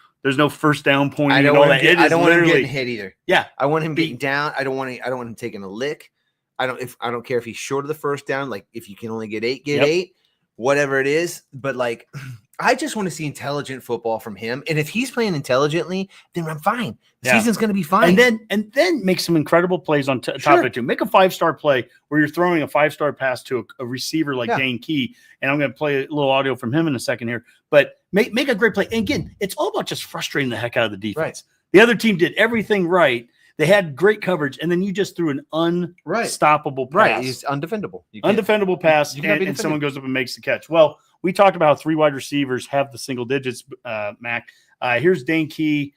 first down point. I don't want him getting hit either. Yeah. I want him getting down. I don't want him taking a lick. I don't care if he's short of the first down. Like if you can only get 8, get 8, whatever it is. But like, I just want to see intelligent football from him. And if he's playing intelligently, then I'm fine. The season's going to be fine. And then make some incredible plays on top of it too. Make a 5-star play where you're throwing a 5-star pass to a receiver like Dane Key. And I'm going to play a little audio from him in a second here. But make a great play. And again, it's all about just frustrating the heck out of the defense. Right. The other team did everything right. They had great coverage, and then you just threw an unstoppable pass. Right, he's undefendable. Undefendable pass, and someone goes up and makes the catch. Well, we talked about how 3 wide receivers have the single digits, Mac. Here's Dane Key,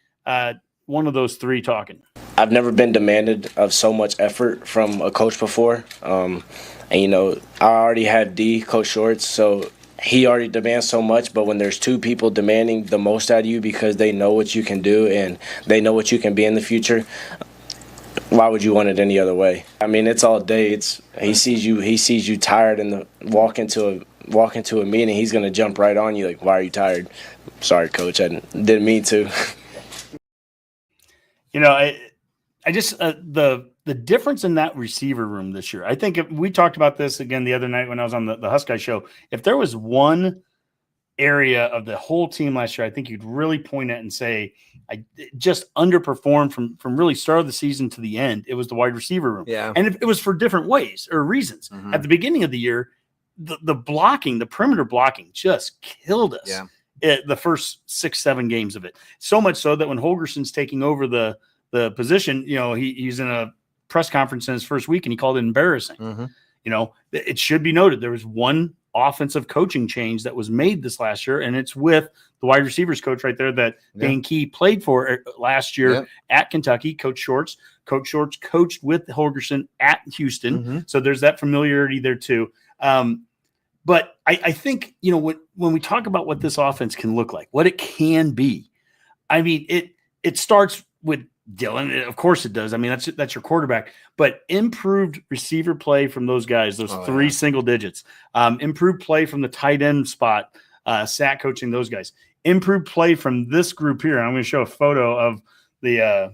one of those 3 talking. I've never been demanded of so much effort from a coach before. And, I already had Coach Shorts, so he already demands so much, but when there's 2 people demanding the most out of you because they know what you can do and they know what you can be in the future, why would you want it any other way? I mean, it's all day. He sees you tired and walk into a meeting, he's going to jump right on you like, why are you tired? Sorry, coach, I didn't mean to. I just the difference in that receiver room this year. I think we talked about this again the other night when I was on the Husk Guy show. If there was one area of the whole team last year, I think you'd really point at and say, I just underperformed from really start of the season to the end. It was the wide receiver room. Yeah. And it was for different ways or reasons. Mm-hmm. At the beginning of the year, the blocking, the perimeter blocking just killed us. Yeah. The first 6-7 games of it. So much so that when Holgerson's taking over the position, he's in a press conference in his first week and he called it embarrassing. Mm-hmm. It should be noted there was one offensive coaching change that was made this last year, and it's with the wide receivers coach right there that Dane Key played for last year at Kentucky, Coach Shorts. Coach Shorts coached with Holgerson at Houston. Mm-hmm. So there's that familiarity there too. But I think, when we talk about what this offense can look like, what it can be, I mean, it starts with Dylan. Of course it does. I mean, that's your quarterback, but improved receiver play from those guys, those 3 single digits, improved play from the tight end spot, sack coaching those guys, improved play from this group here. I'm going to show a photo of the,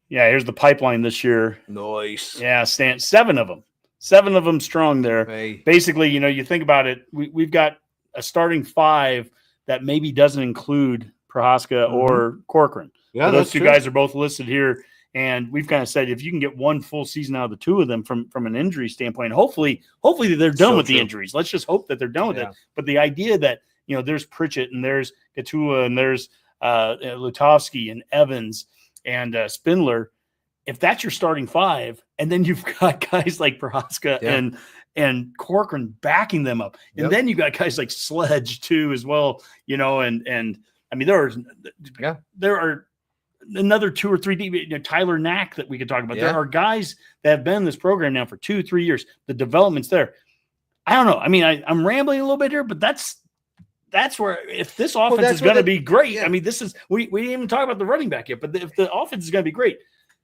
here's the pipeline this year. Nice. Yeah. 7 of them strong there. Hey. Basically, you think about it. We've got a starting 5 that maybe doesn't include Prohaska or Corcoran. Yeah, those 2 guys are both listed here, and we've kind of said if you can get one full season out of the 2 of them from an injury standpoint, hopefully they're done with the injuries. Let's just hope that they're done with it. But the idea that there's Pritchett and there's Gatua and there's Lutovsky and Evans and Spindler, if that's your starting 5, and then you've got guys like Prohaska and Corcoran backing them up, and then you got guys like Sledge too as well, and I mean there are another 2 or 3 deep, Tyler Knack that we could talk about. There are guys that have been in this program now for 2-3 years. The development's there. I don't know. I mean, I'm rambling a little bit here, but that's where if this offense is going to be great. I mean, this is we didn't even talk about the running back yet, but if the offense is going to be great,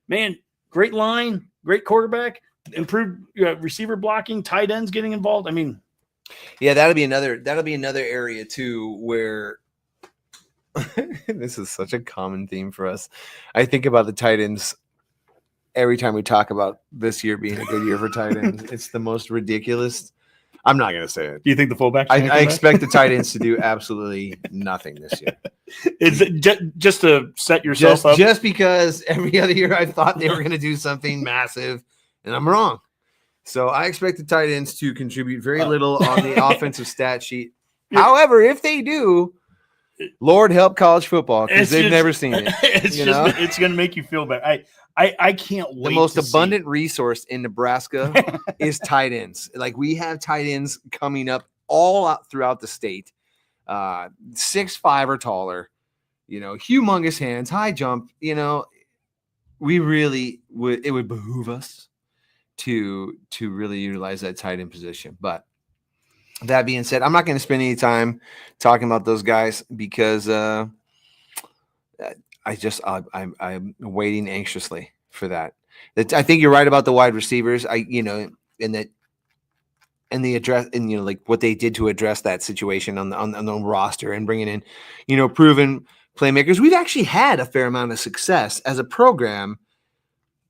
man, great line, great quarterback, improved receiver blocking, tight ends getting involved. I mean, that'll be another area too where. This is such a common theme for us. I think about the tight ends every time we talk about this year being a good year for tight ends. It's the most ridiculous. I'm not going to say it. Do you think the fullback? I expect the tight ends to do absolutely nothing this year. Is it just to set yourself up? Just because every other year I thought they were going to do something massive, and I'm wrong. So I expect the tight ends to contribute very little on the offensive stat sheet. However, if they do, Lord help college football, because they've never seen it. It's going to make you feel better. I can't wait. The most abundant resource in Nebraska is tight ends. Like, we have tight ends coming up all out throughout the state. 6'5" or taller, humongous hands, high jump. We really would. It would behoove us to really utilize that tight end position. But that being said, I'm not going to spend any time talking about those guys, because I'm waiting anxiously for that. I think you're right about the wide receivers. And the address, and like what they did to address that situation on the roster and bringing in, proven playmakers. We've actually had a fair amount of success as a program,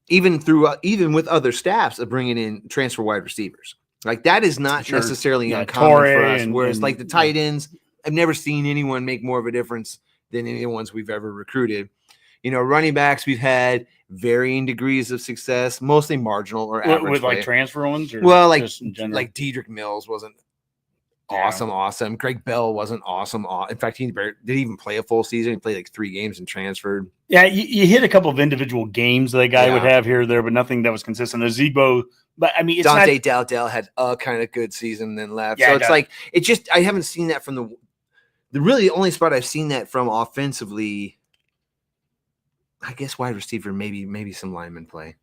even with other staffs, of bringing in transfer wide receivers. Like, that is not necessarily uncommon for us. Whereas like the tight ends, I've never seen anyone make more of a difference than any of the ones we've ever recruited. Running backs, we've had varying degrees of success, mostly marginal or average. With like transfer ones? Or like just in general? Like Dedrick Mills wasn't awesome. Greg Bell wasn't awesome. In fact, he didn't even play a full season. He played like 3 games and transferred. Yeah, you hit a couple of individual games that guy would have here or there, but nothing that was consistent. Ozigbo, but I mean, it's Dante Dowdell had a kind of good season, then left. Yeah, so it's I haven't seen that from the really only spot I've seen that from offensively, I guess wide receiver, maybe some lineman play,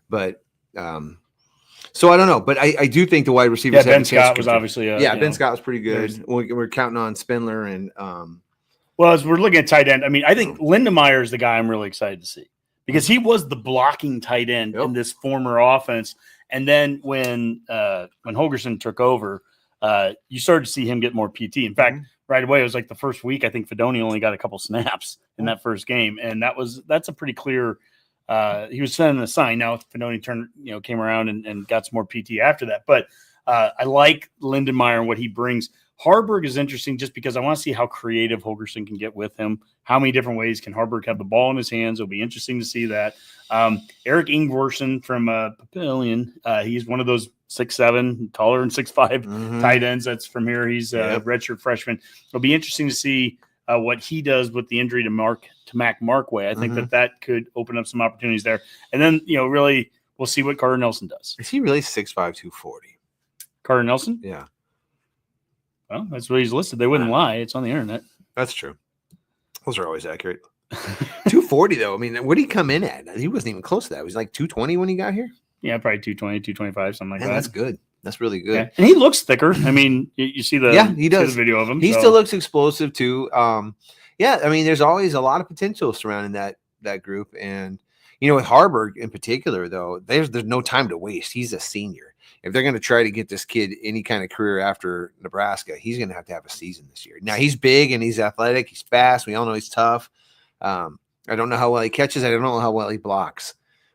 but so I don't know, but I do think the wide receivers. Ben Scott was obviously Ben Scott was pretty good. We're counting on Spindler and well, as we're looking at tight end, I mean, I think Lindemeyer is the guy I'm really excited to see, because he was the blocking tight end in this former offense, and then when Holgerson took over, you started to see him get more PT. In fact, right away, it was like the first week, I think Fedoni only got a couple snaps in that first game, and that's a pretty clear. He was sending a sign. Now Fedoni came around and got some more PT after that. But I like Lindemeyer and what he brings. Harburg is interesting just because I want to see how creative Holgerson can get with him. How many different ways can Harburg have the ball in his hands? It'll be interesting to see that. Eric Ingvorson from Papillion, he's one of those 6'7", taller than 6'5" tight ends that's from here. He's a redshirt freshman. It'll be interesting to see what he does with the injury to Mac Markway. I think that could open up some opportunities there. And then, really, we'll see what Carter Nelson does. Is he really 6'5", 240? Carter Nelson? Yeah. Well, that's what he's listed. They wouldn't lie. It's on the internet. That's true. Those are always accurate. 240, though. I mean, what did he come in at? He wasn't even close to that. He was like 220 when he got here? Yeah, probably 220, 225, something like that. That's good. That's really good. Yeah. And he looks thicker. I mean, you see the he does. See the video of him. He still looks explosive too. I mean, there's always a lot of potential surrounding that group. And, with Harburg in particular, though, there's no time to waste. He's a senior. If they're going to try to get this kid any kind of career after Nebraska, he's going to have a season this year. Now, he's big and he's athletic. He's fast. We all know he's tough. I don't know how well he catches. I don't know how well he blocks.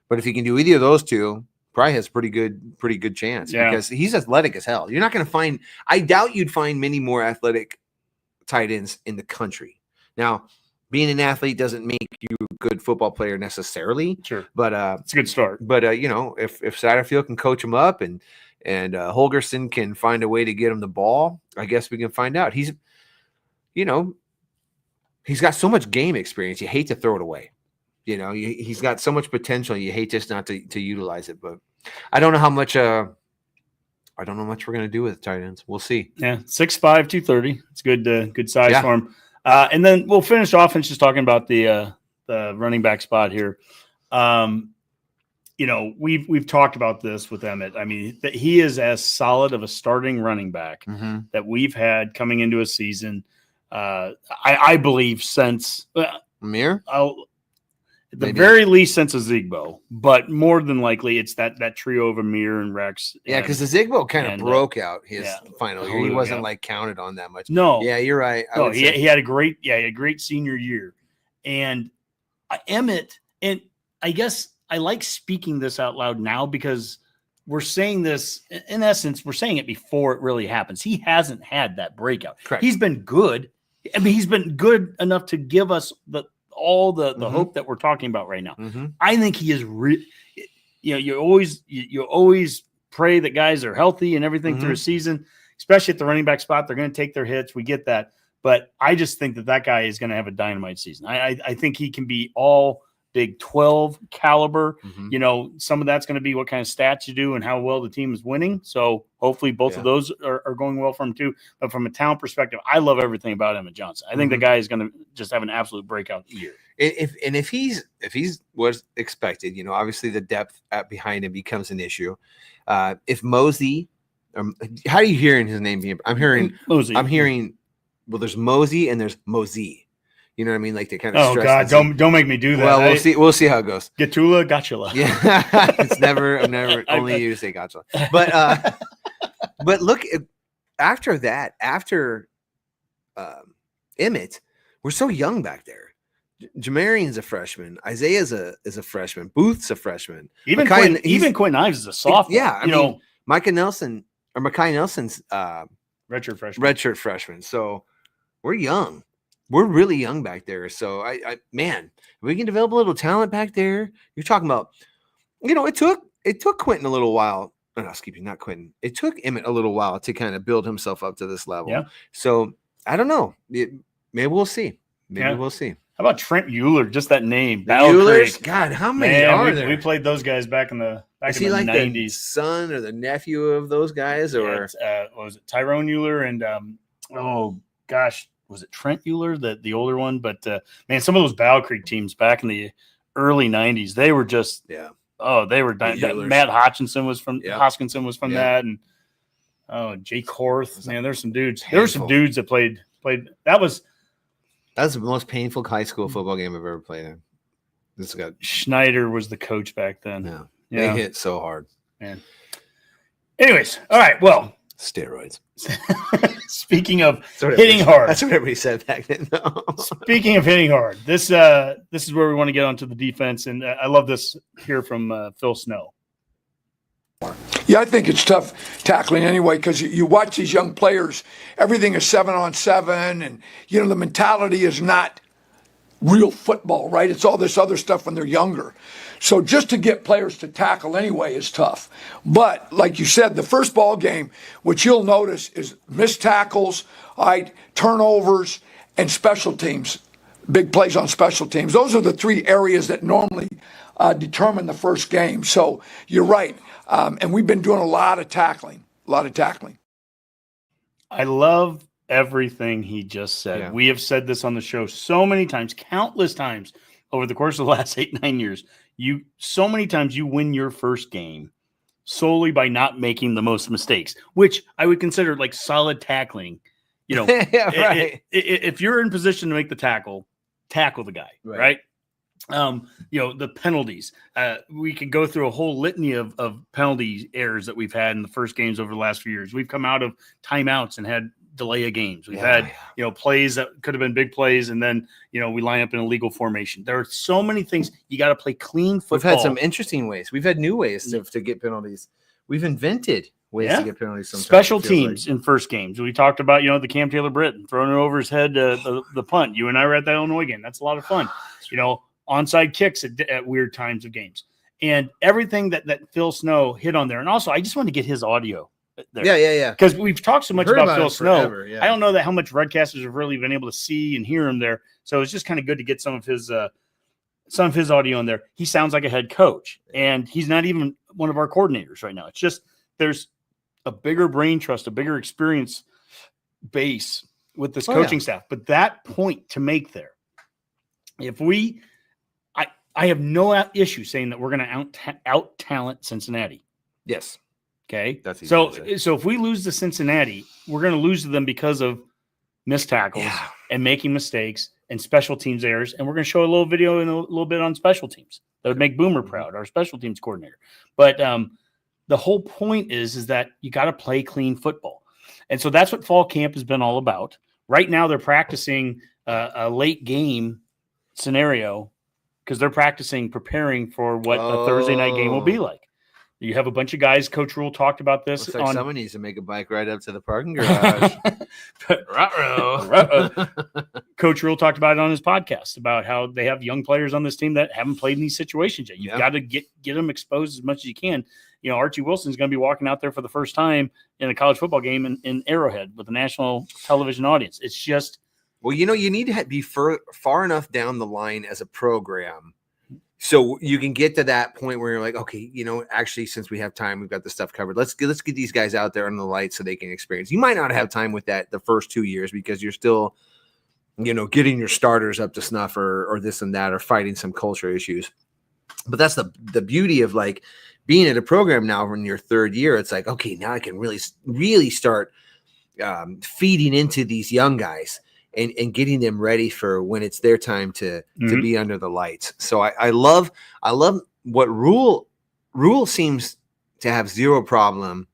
But if he can do either of those two, probably has a pretty good chance because he's athletic as hell. You're not going to find – I doubt you'd find many more athletic tight ends in the country. Now, being an athlete doesn't make you a good football player necessarily. Sure. But it's a good start. But if Satterfield can coach him up and Holgerson can find a way to get him the ball, I guess we can find out. He's got so much game experience. You hate to throw it away. He's got so much potential. You hate just not to utilize it. But I don't know how much we're going to do with tight ends. We'll see. Yeah, 6'5", 230. It's good size for him. And then we'll finish off and just talking about the running back spot here. We've talked about this with Emmett. I mean, that he is as solid of a starting running back that we've had coming into a season. I believe since Amir. At the very least, since Ozigbo, but more than likely, it's that trio of Amir and Rex. Yeah, because Ozigbo kind of broke out his final year. He wasn't counted on that much. No. Yeah, you're right. He had a great senior year. And Emmett, and I guess like speaking this out loud now because we're saying this in essence. We're saying it before it really happens. He hasn't had that breakout. Correct. He's been good. I mean, he's been good enough to give us all the hope that we're talking about right now. I think he is. You always pray that guys are healthy and everything through a season, especially at the running back spot. They're going to take their hits. We get that. But I just think that guy is going to have a dynamite season. I think he can be all Big 12 caliber. Some of that's going to be what kind of stats you do and how well the team is winning. So hopefully both of those are going well for him too. But from a talent perspective, I love everything about Emmett Johnson. I think the guy is going to just have an absolute breakout year. If he's was expected, obviously the depth behind him becomes an issue. If Mosey, how are you hearing his name? I'm hearing Mosey. Well, there's Mosey and there's Mosey. You know what I mean? Like they kind of. Oh God! Don't make me do that. Well, we'll see how it goes. Gatula, Gotcha. Yeah, I'm never only you to say Gotcha. But look, after that, after Emmett, we're so young back there. Jamarian's a freshman. Isaiah's is a freshman. Booth's a freshman. Even Quinn Ives is a sophomore. Yeah, I mean, Micah Nelson or Mekhi Nelson's redshirt freshman. So we're young. We're really young back there. So man, if we can develop a little talent back there. You're talking about, it took Quentin a little while. Oh, no, excuse me, not Quentin. It took Emmett a little while to kind of build himself up to this level. Yeah. So I don't know. Maybe we'll see. We'll see. How about Trent Euler? Just that name. Euler's? God, how many are there? We played those guys back in the 90s. The son or the nephew of those guys? Or what was it? Tyrone Euler and was it Trent Euler, the older one? But man, some of those Battle Creek teams back in the early 90s, they were just they were Matt Hoskinson was from that, and Jay Korth. Man, there's some dudes. There were some dudes that played. That was the most painful high school football game I've ever played in. This guy Schneider was the coach back then. Yeah, they hit so hard, man. Anyways, all right. Well, steroids. Speaking of hitting hard, that's what everybody said back then. Speaking of hitting hard, this is where we want to get onto the defense, and I love this here from Phil Snow. Yeah, I think it's tough tackling anyway because you watch these young players. Everything is 7-on-7, and the mentality is not real football, right? It's all this other stuff when they're younger. So just to get players to tackle anyway is tough. But like you said, the first ball game, what you'll notice is missed tackles, turnovers, and special teams. Big plays on special teams. Those are the three areas that normally determine the first game. So you're right. And we've been doing a lot of tackling. I love everything he just said. Yeah. We have said this on the show so many times, countless times over the course of the last 8-9 years. So many times you win your first game solely by not making the most mistakes, which I would consider like solid tackling. Right. If you're in position to make the tackle the guy, right? The penalties. We could go through a whole litany of penalty errors that we've had in the first games over the last few years. We've come out of timeouts and had delay of games. We've had plays that could have been big plays, and then we line up in a legal formation. There are so many things. You got to play clean football. We've had some interesting ways. We've had new ways to get penalties. We've invented ways to get penalties. Sometimes. Special teams in first games. We talked about the Cam Taylor Britt throwing it over his head, the punt. You and I were at that Illinois game. That's a lot of fun. Onside kicks at weird times of games, and everything that Phil Snow hit on there. And also, I just want to get his audio there. Yeah. Because we've talked so much about Phil Snow. I don't know how much Redcasters have really been able to see and hear him there. So it's just kind of good to get some of his audio in there. He sounds like a head coach, and he's not even one of our coordinators right now. It's just there's a bigger brain trust, a bigger experience base with this coaching staff. But that point to make there, I have no issue saying that we're going to out talent Cincinnati. Yes. Okay. That's easy so if we lose to Cincinnati, we're going to lose to them because of missed tackles and making mistakes and special teams errors. And we're going to show a little video and a little bit on special teams. That would make Boomer proud, our special teams coordinator. But the whole point is that you got to play clean football. And so that's what fall camp has been all about. Right now they're practicing a late game scenario because they're preparing for what a Thursday night game will be like. You have a bunch of guys. Coach Rule talked about this. Looks like someone needs to make a bike ride up to the parking garage. Coach Rule talked about it on his podcast about how they have young players on this team that haven't played in these situations yet. You've got to get them exposed as much as you can. You know, Archie Wilson's going to be walking out there for the first time in a college football game in Arrowhead with a national television audience. It's just – well, you know, you need to be far enough down the line as a program so you can get to that point where you're like, okay, you know, actually, since we have time, we've got the stuff covered. Let's get these guys out there under the lights so they can experience. You might not have time with that the first 2 years because you're still, you know, getting your starters up to snuff or this and that or fighting some culture issues. But that's the beauty of like being at a program now in your third year. It's like, okay, now I can really start feeding into these young guys. And getting them ready for when it's their time to be under the lights. So I love what Rule seems to have zero problem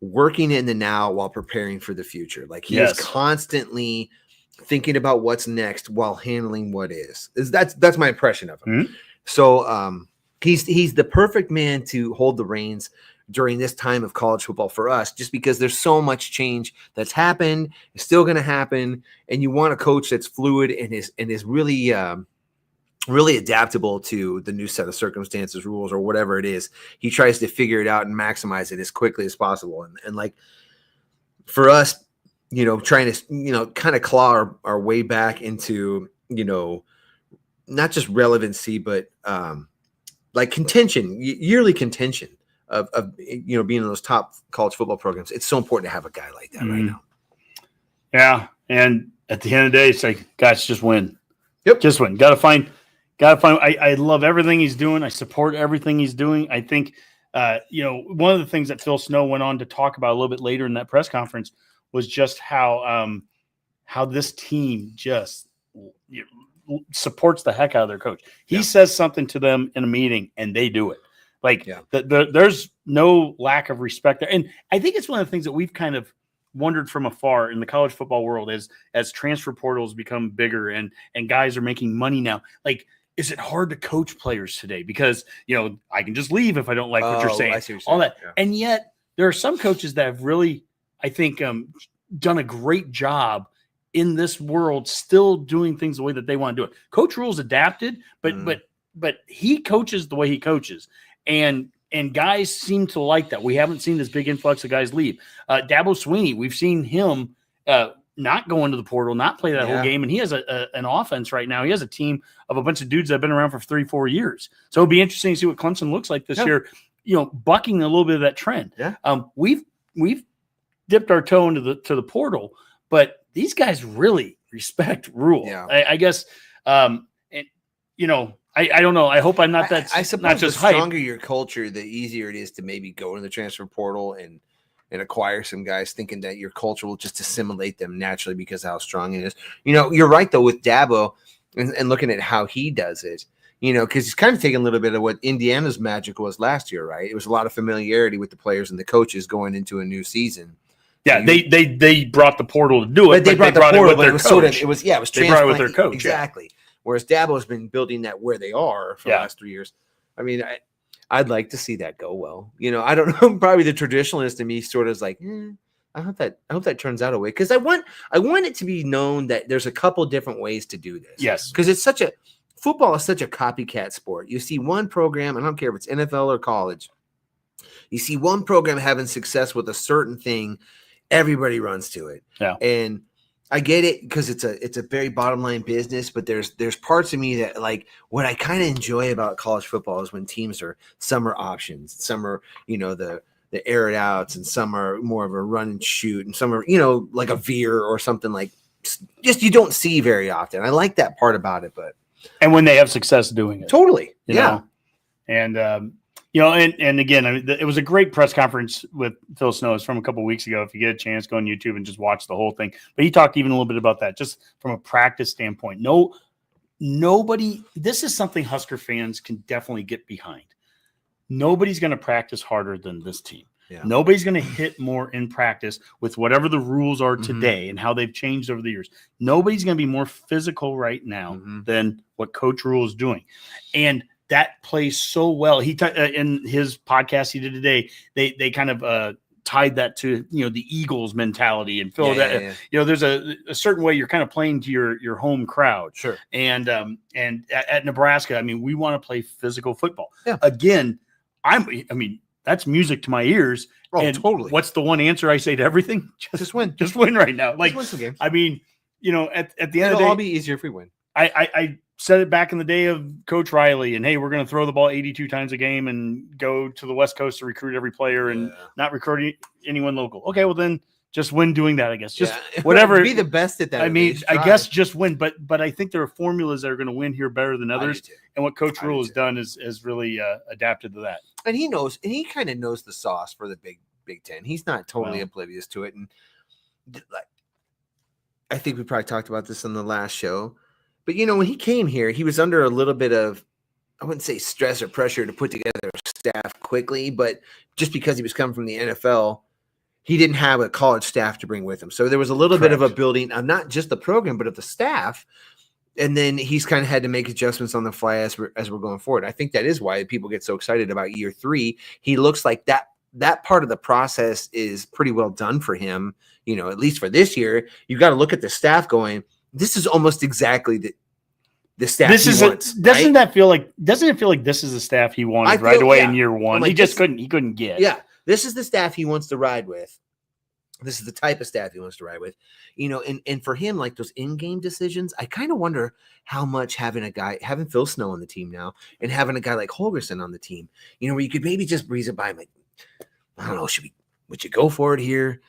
working in the now while preparing for the future. Like he is constantly thinking about what's next while handling what is. That's my impression of him. Mm-hmm. So he's the perfect man to hold the reins during this time of college football for us, just because there's so much change that's happened, is still going to happen, and you want a coach that's fluid and is really really adaptable to the new set of circumstances, rules, or whatever it is. He tries to figure it out and maximize it as quickly as possible. And like for us, you know, trying to, you know, kind of claw our way back into, you know, not just relevancy, but like contention, yearly contention. Of you know, being in those top college football programs, it's so important to have a guy like that right now. Yeah, and at the end of the day, it's like, guys, just win. Yep, just win. Got to find. I love everything he's doing. I support everything he's doing. I think, you know, one of the things that Phil Snow went on to talk about a little bit later in that press conference was just how this team just supports the heck out of their coach. He says something to them in a meeting, and they do it. Like there's no lack of respect there. And I think it's one of the things that we've kind of wondered from afar in the college football world is as transfer portals become bigger and guys are making money now. Like, is it hard to coach players today? Because, you know, I can just leave if I don't like what you're saying. All that. Yeah. And yet there are some coaches that have really, I think, done a great job in this world, still doing things the way that they want to do it. Coach Rule's adapted, but he coaches the way he coaches. And guys seem to like that. We haven't seen this big influx of guys leave. Dabo Swinney, we've seen him not go into the portal, not play that whole game, and he has an offense right now. He has a team of a bunch of dudes that have been around for 3-4 years. So it'll be interesting to see what Clemson looks like this year. You know, bucking a little bit of that trend. Yeah. We've dipped our toe into the portal, but these guys really respect Rule. Yeah. I guess, and you know. I don't know. I hope I'm not that. I suppose not just the stronger your culture, the easier it is to maybe go in the transfer portal and acquire some guys, thinking that your culture will just assimilate them naturally because of how strong it is. You know, you're right though with Dabo and looking at how he does it. You know, because he's kind of taking a little bit of what Indiana's magic was last year, right? It was a lot of familiarity with the players and the coaches going into a new season. Yeah, they brought the portal to do it, but they brought the portal, but it was coach. It was they brought it with their coach exactly. Yeah. Whereas Dabo's been building that where they are for the last 3 years. I mean, I'd like to see that go well. You know, I don't know. Probably the traditionalist in me sort of is like, I hope that turns out a way, because I want it to be known that there's a couple different ways to do this. Yes, because football is such a copycat sport. You see one program, I don't care if it's NFL or college. You see one program having success with a certain thing, everybody runs to it. Yeah, and I get it because it's a very bottom line business, but there's parts of me that like what I kind of enjoy about college football is when teams are some are options, some are, you know, the air it outs, and some are more of a run and shoot, and some are, you know, like a veer or something like just you don't see very often. I like that part about it, and when they have success doing it, totally, you know? And you know, and again, I mean, it was a great press conference with Phil Snow. It's from a couple of weeks ago. If you get a chance, go on YouTube and just watch the whole thing. But he talked even a little bit about that, just from a practice standpoint. Nobody. This is something Husker fans can definitely get behind. Nobody's going to practice harder than this team. Yeah. Nobody's going to hit more in practice with whatever the rules are today and how they've changed over the years. Nobody's going to be more physical right now than what Coach Rule is doing. And that plays so well. He in his podcast he did today, they kind of tied that to the Eagles mentality and Phil there's a certain way you're kind of playing to your home crowd. Sure. And at Nebraska, I mean, we want to play physical football. Yeah. Again, I mean that's music to my ears. Oh, and totally. What's the one answer I say to everything? Just win. Just win right now. Like, win some games. I mean, at the end It'll of the day, all be easier if we win. I said it back in the day of Coach Riley, and hey, we're going to throw the ball 82 times a game and go to the West Coast to recruit every player and not recruit anyone local. Okay, well then just win doing that, I guess. Just whatever. Be the best at that. I mean, I guess just win, but I think there are formulas that are going to win here better than others. And what Coach Rule has done is really adapted to that. And he kind of knows the sauce for the Big Ten. He's not totally oblivious to it. And like, I think we probably talked about this on the last show. But, when he came here, he was under a little bit of, I wouldn't say stress or pressure to put together a staff quickly, but just because he was coming from the NFL, he didn't have a college staff to bring with him. So there was a little bit of a building of not just the program, but of the staff. And then he's kind of had to make adjustments on the fly as we're going forward. I think that is why people get so excited about year 3. He looks like that part of the process is pretty well done for him, at least for this year. You've got to look at the staff going, this is almost exactly the staff he wants. Doesn't it feel like this is the staff he wanted right away in year 1? He just couldn't get. Yeah. This is the staff he wants to ride with. This is the type of staff he wants to ride with. And for him, like those in-game decisions, I kind of wonder how much having Phil Snow on the team now and having a guy like Holgerson on the team, where you could maybe just breeze it by him, like, I don't know, would you go for it here?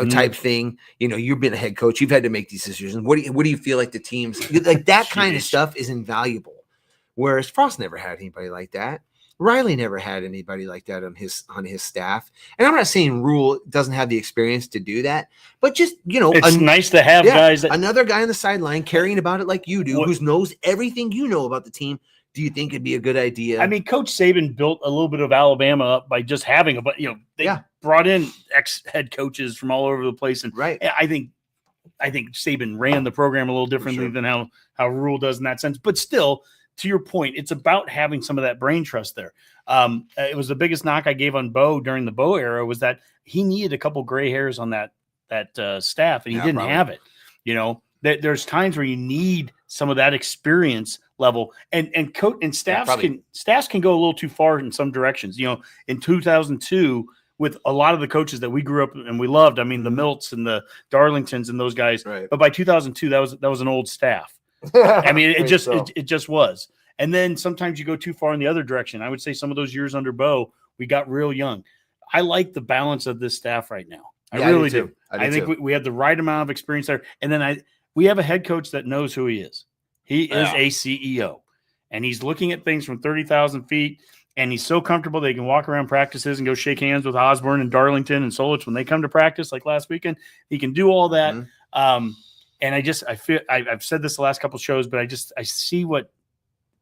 Type thing. You've been a head coach. You've had to make these decisions. What do you feel like the teams like that kind of stuff is invaluable? Whereas Frost never had anybody like that. Riley never had anybody like that on his staff. And I'm not saying Rule doesn't have the experience to do that, but just, it's nice to have guys another guy on the sideline caring about it like you do, who knows everything about the team. Do you think it'd be a good idea? I mean, Coach Saban built a little bit of Alabama up by just having they brought in ex-head coaches from all over the place. And I think Saban ran the program a little differently than how Rule does in that sense. But still, to your point, it's about having some of that brain trust there. It was the biggest knock I gave on Bo during the Bo era was that he needed a couple gray hairs on that staff, and he didn't have it. There's times where you need some of that experience level, and coach and staffs can go a little too far in some directions. In 2002, with a lot of the coaches that we grew up and we loved, I mean the Milts and the Darlingtons and those guys. Right. But by 2002, that was an old staff. I mean, it just was. And then sometimes you go too far in the other direction. I would say some of those years under Bo, we got real young. I like the balance of this staff right now. I really do. I think we have the right amount of experience there. And then we have a head coach that knows who he is. He is a CEO, and he's looking at things from 30,000 feet, and he's so comfortable they can walk around practices and go shake hands with Osborne and Darlington and Solich when they come to practice like last weekend. He can do all that. And I feel I've said this the last couple of shows, but I see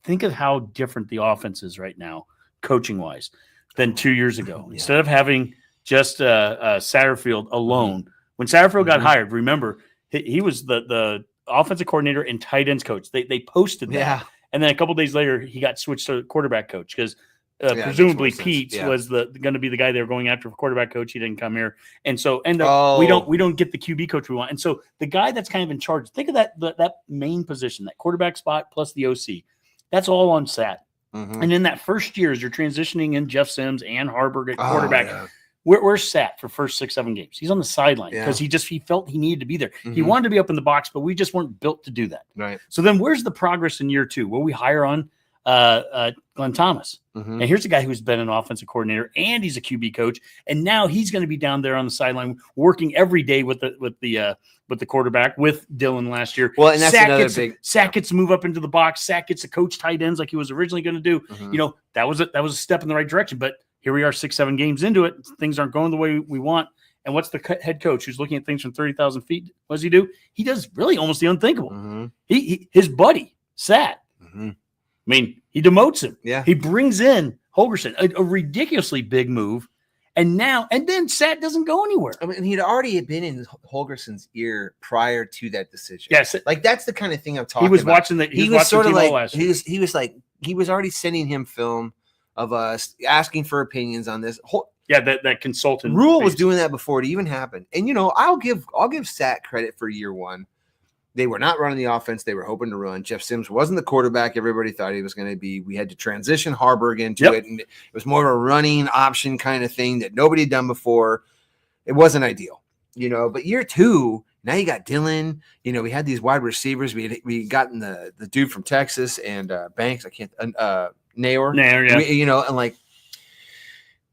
think of how different the offense is right now, coaching wise, than 2 years ago. Instead of having just Satterfield alone, when Satterfield got hired, remember he was the offensive coordinator and tight ends coach. They posted that, and then a couple days later he got switched to quarterback coach because presumably Pete was going to be the guy they were going after for quarterback coach. He didn't come here, and so we don't get the QB coach we want. And so the guy that's kind of in charge, think of that main position, that quarterback spot plus the OC, that's all on Sat. And in that first year, as you're transitioning in Jeff Sims and Harburg at quarterback, where's Sat for first 6-7 games? He's on the sideline because he felt he needed to be there. He wanted to be up in the box, but we just weren't built to do that. Right. So then where's the progress in year 2? Well, we hire on Glenn Thomas. And here's a guy who's been an offensive coordinator and he's a QB coach. And now he's going to be down there on the sideline working every day with the quarterback with Dylan last year. Well, and that's Sack gets to move up into the box. Sack gets to coach tight ends like he was originally going to do. That was a step in the right direction, but here we are 6-7 games into it. Things aren't going the way we want. And what's the head coach who's looking at things from 30,000 feet? What does he do? He does really almost the unthinkable. His buddy, Sat. I mean, he demotes him. Yeah. He brings in Holgerson, a ridiculously big move, And then Sat doesn't go anywhere. I mean, he'd already been in Holgerson's ear prior to that decision. Yes. Like that's the kind of thing I'm talking about. He was watching he was sort of like, he was already sending him film of us asking for opinions on this. That consultant. Rule was doing that before it even happened. And, I'll give Sat credit for year one. They were not running the offense. They were hoping to run. Jeff Sims wasn't the quarterback everybody thought he was going to be. We had to transition Harburg into it. And it was more of a running option kind of thing that nobody had done before. It wasn't ideal, but year two, now you got Dylan. We had these wide receivers. We gotten the dude from Texas and Banks. I can't, Nair, yeah.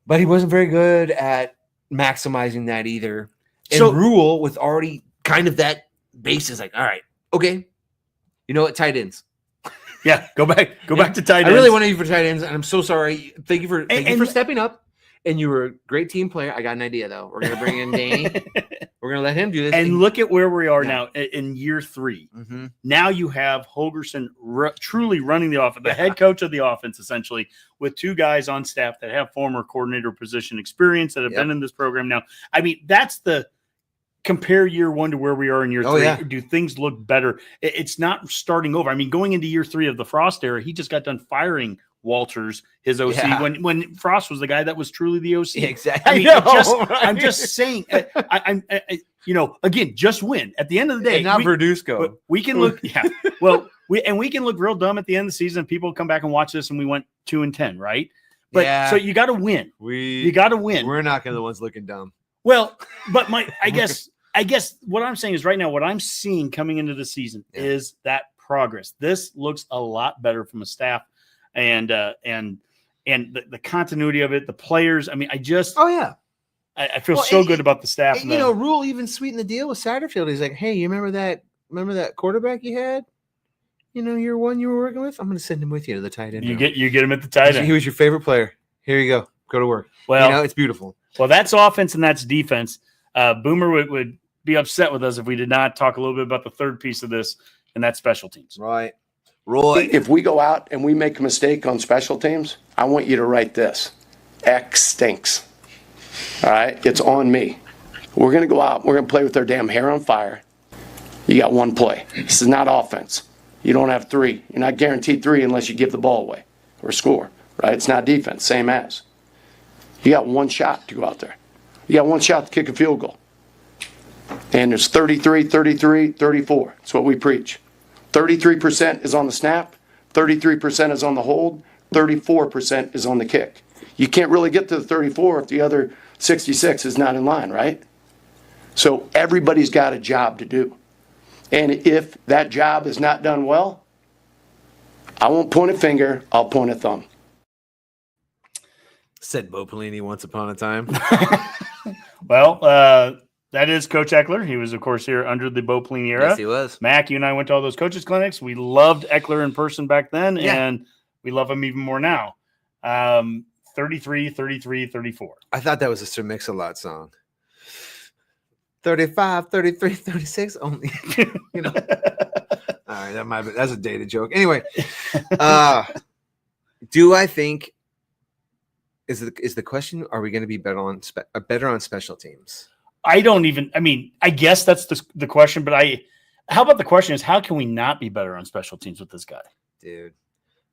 But he wasn't very good at maximizing that either. And so, Rule with already kind of that base is like, all right, okay. You know what? Tight ends. Yeah, go back to tight ends. I really wanted you for tight ends, and I'm so sorry. Thank you for stepping up. And you were a great team player. I got an idea though. We're gonna bring in Danny. We're gonna let him do this. And look at where we are now in year 3. Mm-hmm. Now you have Holgerson truly running the offense, the head coach of the offense, essentially, with 2 guys on staff that have former coordinator position experience that have been in this program now. I mean, that's the compare year 1 to where we are in year 3. Yeah. Do things look better? It's not starting over. I mean, going into year 3 of the Frost era, he just got done firing Walters, his OC, when Frost was the guy that was truly the OC. Exactly. I'm just saying. Again, just win. At the end of the day, and not Verduzco. We can look. Yeah. Well, we can look real dumb at the end of the season. People come back and watch this, and we went 2-10, right? But so you got to win. You got to win. We're not going to the ones looking dumb. Well, but I guess what I'm saying is right now, what I'm seeing coming into the season is that progress. This looks a lot better from a staff. And the continuity of it, the players. I mean, I feel so good about the staff. And, Rule even sweetened the deal with Satterfield. He's like, hey, you remember that quarterback you had? Year 1 you were working with? I'm going to send him with you to the tight end. You get him at the tight end. He was your favorite player. Here you go. Go to work. Well, it's beautiful. Well, that's offense and that's defense. Boomer would be upset with us if we did not talk a little bit about the third piece of this, and that's special teams. Right. Roy. If we go out and we make a mistake on special teams, I want you to write this. X stinks. All right? It's on me. We're going to go out. We're going to play with our damn hair on fire. You got 1 play. This is not offense. You don't have 3. You're not guaranteed 3 unless you give the ball away or score. Right? It's not defense. Same as. You got 1 shot to go out there. You got 1 shot to kick a field goal. And there's 33, 33, 34. That's what we preach. 33% is on the snap, 33% is on the hold, 34% is on the kick. You can't really get to the 34 if the other 66 is not in line, right? So everybody's got a job to do. And if that job is not done well, I won't point a finger, I'll point a thumb. Said Bo Pelini once upon a time. Well, that is Coach Eckler. He was, of course, here under the Bo Pelini era. Yes, he was. Mac, you and I went to all those coaches' clinics. We loved Eckler in person back then, and we love him even more now. 33, 33, 34. I thought that was a Sir Mix-a-Lot song. 35, 33, 36 only. All right, that's a dated joke. Anyway, do I think is the question, are we going to be better on special teams? I guess that's the question, but how about the question is, how can we not be better on special teams with this guy? Dude,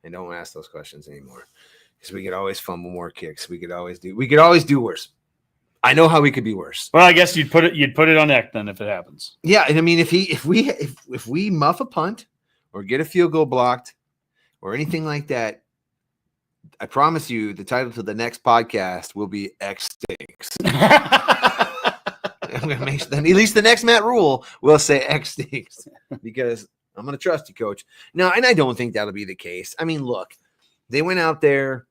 I don't ask those questions anymore because we could always fumble more kicks. We could always do worse. I know how we could be worse. Well, I guess you'd put it on Eck then if it happens. Yeah, and I mean, if we muff a punt or get a field goal blocked or anything like that, I promise you the title to the next podcast will be X Stinks. I'm going to make sure that at least the next Matt Rule will say X stinks because I'm going to trust you, Coach. No, and I don't think that'll be the case. I mean, look, they went out there.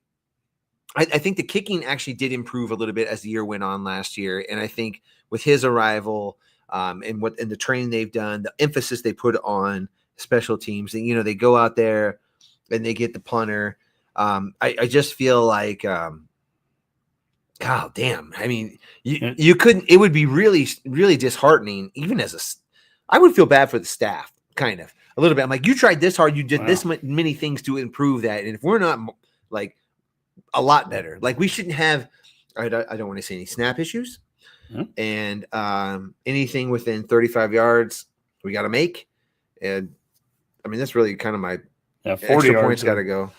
I think the kicking actually did improve a little bit as the year went on last year. And I think with his arrival and the training they've done, the emphasis they put on special teams, and, they go out there and they get the punter. I just feel like, God damn. I mean, you couldn't, it would be really, really disheartening, even I would feel bad for the staff, kind of a little bit. I'm like, you tried this hard, you did this many things to improve that. And if we're not like a lot better, like we shouldn't have I don't want to see any snap issues. And anything within 35 yards, we got to make. And I mean, that's really kind of my 40 points got to go.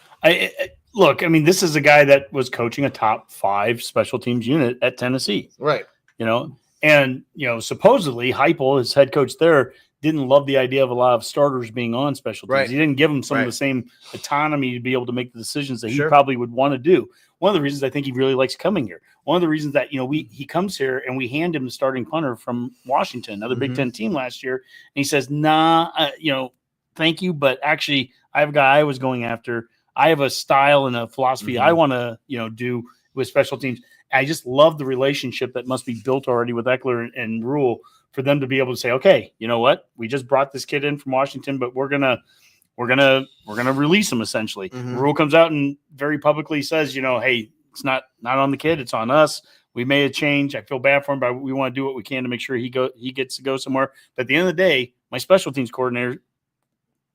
Look, I mean, this is a guy that was coaching a top 5 special teams unit at Tennessee. Right. And, supposedly Heupel, his head coach there, didn't love the idea of a lot of starters being on special teams. Right. He didn't give them some of the same autonomy to be able to make the decisions that he probably would want to do. One of the reasons I think he really likes coming here. One of the reasons that, he comes here and we hand him the starting punter from Washington, another Big Ten team last year. And he says, thank you. But actually, I have a guy I was going after. I have a style and a philosophy I want to, do with special teams. I just love the relationship that must be built already with Eckler and Rule for them to be able to say, okay, you know what? We just brought this kid in from Washington, but we're gonna release him essentially. Rule comes out and very publicly says, hey, it's not on the kid, it's on us. We made a change. I feel bad for him, but we want to do what we can to make sure he gets to go somewhere. But at the end of the day, my special teams coordinator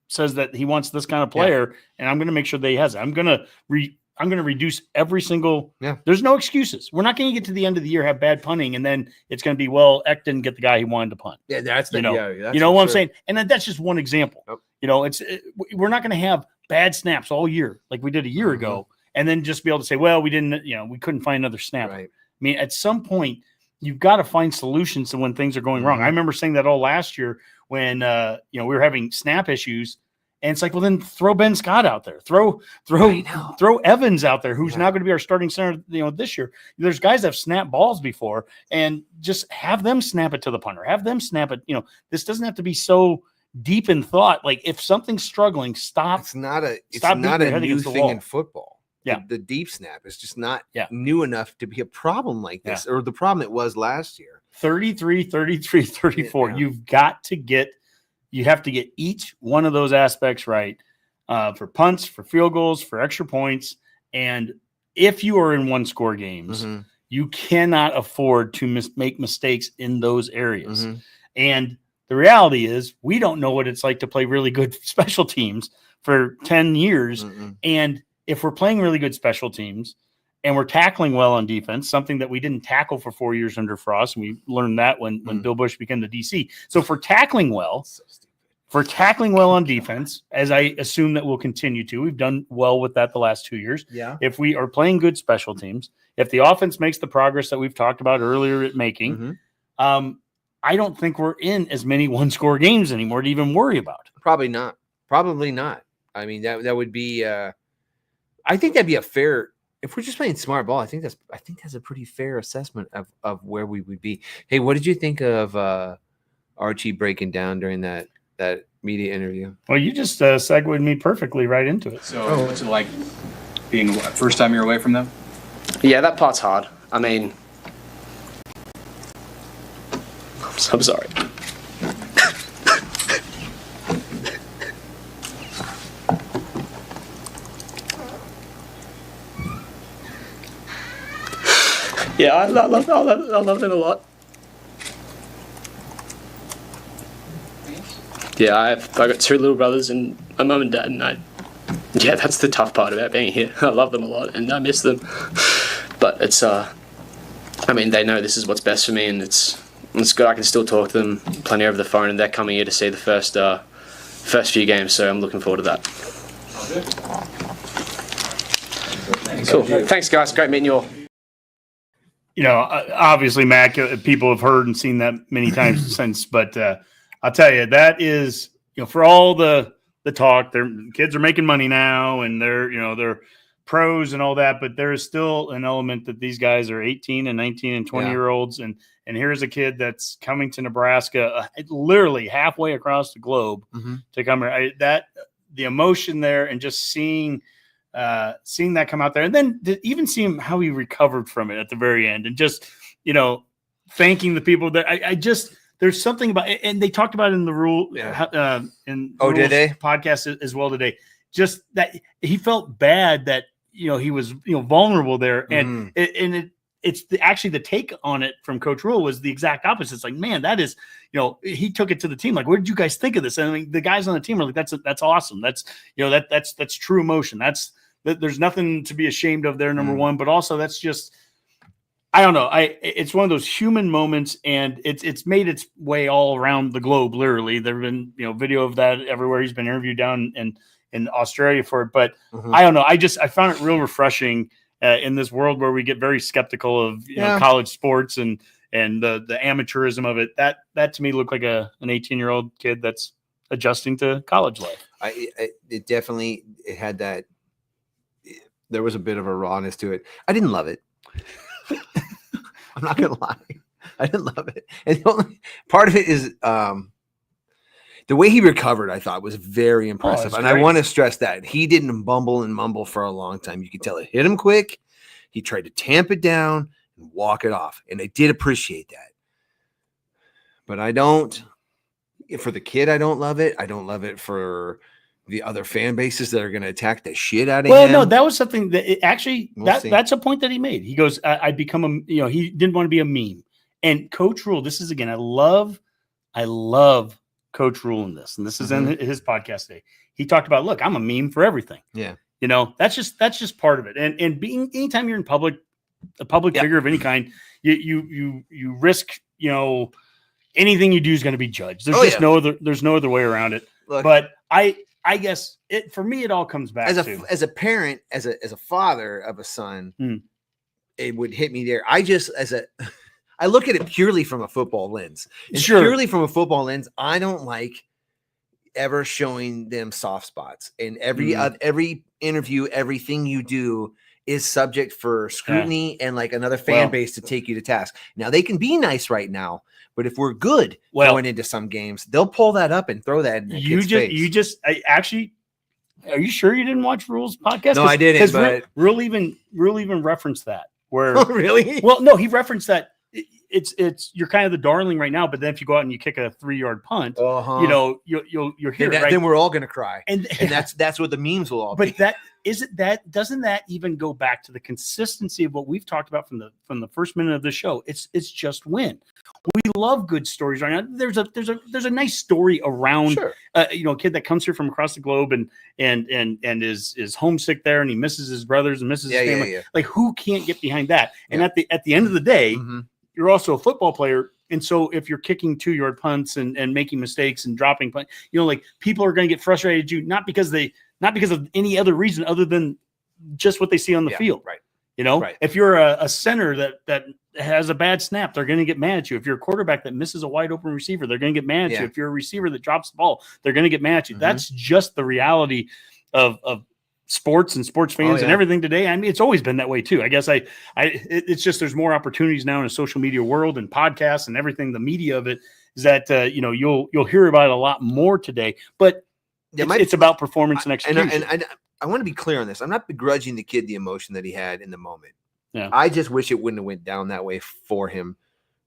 says that he wants this kind of player, and I'm going to make sure that he has it. I'm going to reduce every single. Yeah. There's no excuses. We're not going to get to the end of the year, have bad punting, and then it's going to be, well, Eck didn't get the guy he wanted to punt. Yeah, that's the that's what I'm saying. And that's just one example. We're not going to have bad snaps all year like we did a year ago, and then just be able to say, well, we didn't, we couldn't find another snap. Right. I mean, at some point, you've got to find solutions to when things are going wrong. I remember saying that all last year when we were having snap issues. And it's like, well, then throw Ben Scott out there, throw Evans out there, who's now going to be our starting center, this year. There's guys that have snapped balls before, and just have them snap it to the punter, have them snap it. This doesn't have to be so deep in thought. Like if something's struggling, stop. It's not a new thing in football. Yeah, the deep snap is just not new enough to be a problem like this, or the problem it was last year. 33, 33, 34. Yeah. You have to get each one of those aspects right for punts, for field goals, for extra points. And if you are in 1-score games, you cannot afford to make mistakes in those areas. And the reality is we don't know what it's like to play really good special teams for 10 years. And if we're playing really good special teams and we're tackling well on defense, something that we didn't tackle for 4 years under Frost, and we learned that when Bill Bush became the DC. So if we're tackling well, on defense, as I assume that we'll continue to, we've done well with that the last 2 years. Yeah. If we are playing good special teams, if the offense makes the progress that we've talked about earlier at making, I don't think we're in as many 1-score games anymore to even worry about. Probably not. I mean, that would be. I think that'd be a fair. If we're just playing smart ball, I think that's a pretty fair assessment of where we would be. Hey, what did you think of Archie breaking down during that media interview? Well, you just segued me perfectly right into it. So what's it like being first time you're away from them? Yeah, that part's hard. I mean, I'm sorry. Yeah, I love them a lot. Yeah, I've got 2 little brothers and my mum and dad, and that's the tough part about being here. I love them a lot and I miss them, but it's they know this is what's best for me, and it's good. I can still talk to them plenty over the phone, and they're coming here to see the first few games, so I'm looking forward to that. Cool. Thanks, guys. Great meeting you all. Obviously, Mac, people have heard and seen that many times since, but I'll tell you, that is, for all the talk, their kids are making money now and they're pros and all that, but there is still an element that these guys are 18 and 19 and 20-year-olds. And here's a kid that's coming to Nebraska, literally halfway across the globe to come here. The emotion there, and just seeing that come out there, and then to even see him, how he recovered from it at the very end, and just, thanking the people that there's something about it, and they talked about it in the Rule did they? Podcast as well today. Just that he felt bad that he was vulnerable there, and it's actually the take on it from Coach Rule was the exact opposite. It's like, man, that is he took it to the team. Like, what did you guys think of this? And I mean, the guys on the team are like, that's awesome. That's that's true emotion. There's nothing to be ashamed of there. Number one, but also that's just I don't know. It's one of those human moments, and it's made its way all around the globe. Literally, there've been video of that everywhere. He's been interviewed down in Australia for it. But I don't know. I found it real refreshing in this world where we get very skeptical of college sports and the amateurism of it. That to me looked like an 18-year-old kid that's adjusting to college life. It definitely had that. There was a bit of a rawness to it. I didn't love it. I'm not gonna lie, I didn't love it. And the only part of it is the way he recovered. I thought was very impressive, and I want to stress that he didn't bumble and mumble for a long time. You could tell it hit him quick. He tried to tamp it down and walk it off, and I did appreciate that. But I don't. For the kid, I don't love it. I don't love it for the other fan bases that are going to attack the shit out of him. Well, no, that was something that that's a point that he made. He goes, I'd become he didn't want to be a meme. And Coach Rule, this is again, I love Coach Rule in this. And this is in his podcast today. He talked about, look, I'm a meme for everything. Yeah. That's just part of it. And being anytime you're in public, a public figure of any kind, you risk, anything you do is going to be judged. There's there's no other way around it. Look, but I guess for me, it all comes back as a parent, as a father of a son, it would hit me there. I look at it purely from a football lens. Purely from a football lens, I don't like ever showing them soft spots. And every interview, everything you do is subject for scrutiny and like another fan base to take you to task. Now they can be nice right now, but if we're good going into some games, they'll pull that up and throw that in the kid's face. Are you sure you didn't watch Rule's podcast? No, I didn't. But Rule even referenced that. Where really? Well, no, he referenced that it's you're kind of the darling right now, but then if you go out and you kick a 3-yard punt, you'll hear it. Right? Then we're all gonna cry, and that's what the memes will all be. But doesn't that even go back to the consistency of what we've talked about from the first minute of the show? It's just win. We love good stories right now. There's a nice story around a kid that comes here from across the globe and is homesick there, and he misses his brothers and misses his family. Like, who can't get behind that? And at the end of the day, you're also a football player. And so if you're kicking 2-yard punts and making mistakes and dropping, people are going to get frustrated at you, not because of any other reason other than just what they see on the field. Right. If you're a center that has a bad snap, they're going to get mad at you. If you're a quarterback that misses a wide open receiver, they're going to get mad at you. If you're a receiver that drops the ball, they're going to get mad at you. That's just the reality of sports and sports fans and everything today. I mean, it's always been that way too. I guess it's just, there's more opportunities now in a social media world and podcasts and everything. The media of it is that, you'll hear about it a lot more today, but it's about performance and execution. And I want to be clear on this. I'm not begrudging the kid the emotion that he had in the moment. Yeah. I just wish it wouldn't have went down that way for him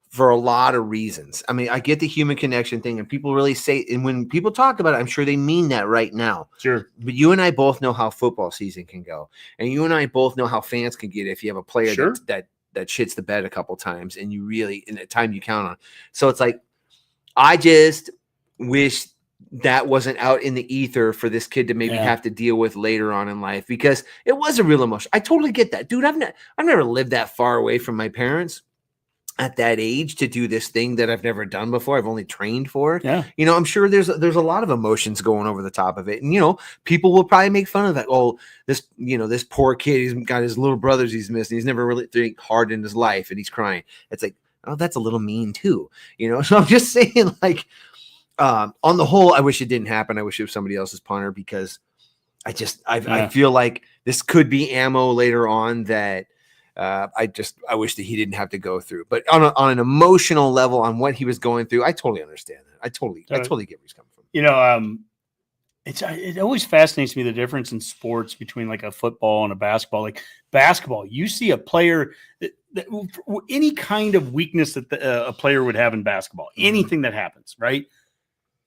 for a lot of reasons. I mean, I get the human connection thing, and people really say, and when people talk about it, I'm sure they mean that right now. Sure. But you and I both know how football season can go. And you and I both know how fans can get if you have a player that shits the bed a couple times and you really, in the time you count on. So it's like, I just wish that wasn't out in the ether for this kid to maybe have to deal with later on in life, because it was a real emotion. I totally get that, dude. I've never lived that far away from my parents at that age to do this thing that I've never done before. I've only trained for it. Yeah. I'm sure there's a lot of emotions going over the top of it. And, people will probably make fun of that. Oh, this poor kid, he's got his little brothers he's missing. He's never really think hard in his life and he's crying. It's like, oh, that's a little mean too, So I'm just saying, like, on the whole, I wish it didn't happen. I wish it was somebody else's punter, because I feel like this could be ammo later on that I wish that he didn't have to go through. But on an emotional level, on what he was going through, I totally understand that. I totally get where he's coming from. It always fascinates me, the difference in sports between like a football and a basketball. Like basketball, you see a player that any kind of weakness that a player would have in basketball, anything that happens, right?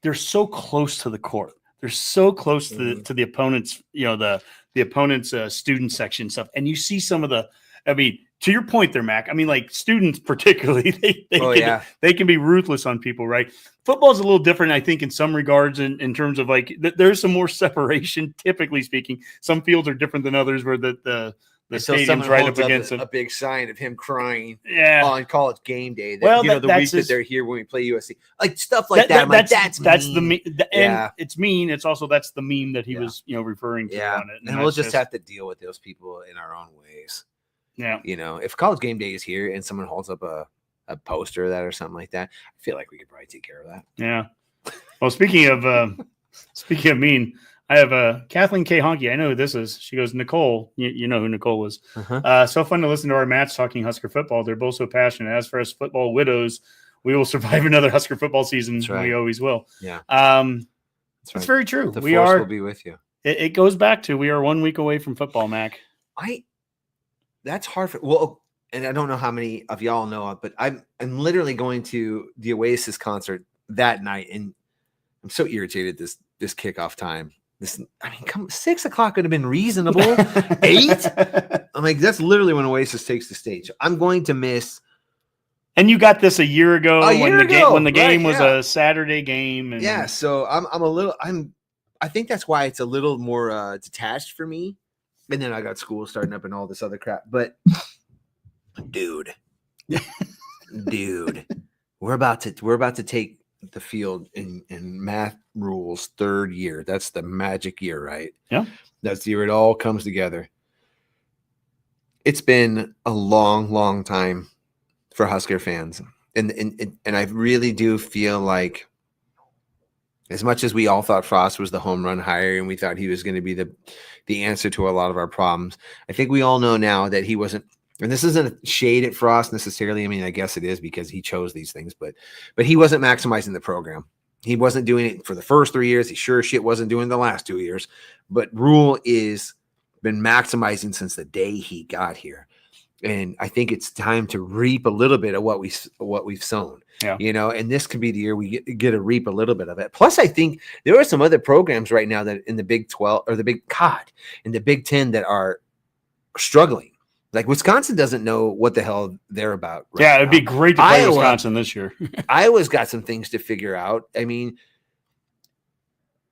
They're so close to the court. They're so close to the opponent's, the opponent's student section stuff. And you see some of to your point there, Mac, I mean, like students particularly, they can be ruthless on people, right? Football is a little different, I think, in some regards, in terms of like there's some more separation, typically speaking. Some fields are different than others, where the the stadium's right up against a big sign of him crying on College Game Day. That, well, the week that they're here when we play USC, like stuff like that. That's mean. And it's mean. It's also that's the meme that he was referring to on it. And we'll just have to deal with those people in our own ways. Yeah, if College Game Day is here and someone holds up a poster of that or something like that, I feel like we could probably take care of that. Yeah. Well, speaking of mean, I have Kathleen K. Honky. I know who this is. She goes, Nicole. You know who Nicole is. So fun to listen to our Match talking Husker football. They're both so passionate. As for us football widows, we will survive another Husker football season. Right. We always will. Yeah. It's very true. The force will be with you. It goes back to we are 1 week away from football, Mac. That's hard and I don't know how many of y'all know, but I'm literally going to the Oasis concert that night, and I'm so irritated this kickoff time. 6 o'clock would have been reasonable. 8? I'm like, that's literally when Oasis takes the stage. I'm going to miss. And you got this a year ago when the game was a Saturday game. And so I think that's why it's a little more detached for me. And then I got school starting up and all this other crap. But dude, we're about to take the field in math rules third year. That's the magic year, right? Yeah. That's the year it all comes together. It's been a long, long time for Husker fans. And I really do feel like as much as we all thought Frost was the home run hire and we thought he was going to be the answer to a lot of our problems, I think we all know now that he wasn't. And this isn't a shade at Frost necessarily. I mean, I guess it is because he chose these things, but he wasn't maximizing the program. He wasn't doing it for the first 3 years. He sure shit wasn't doing the last 2 years. But Rule is been maximizing since the day he got here. And I think it's time to reap a little bit of what we've sown. Yeah. And this could be the year we get to reap a little bit of it. Plus, I think there are some other programs right now that in the Big 12 or in the Big 10 that are struggling. Like Wisconsin doesn't know what the hell they're about. Right it'd be great to play Wisconsin this year. Iowa's got some things to figure out. I mean,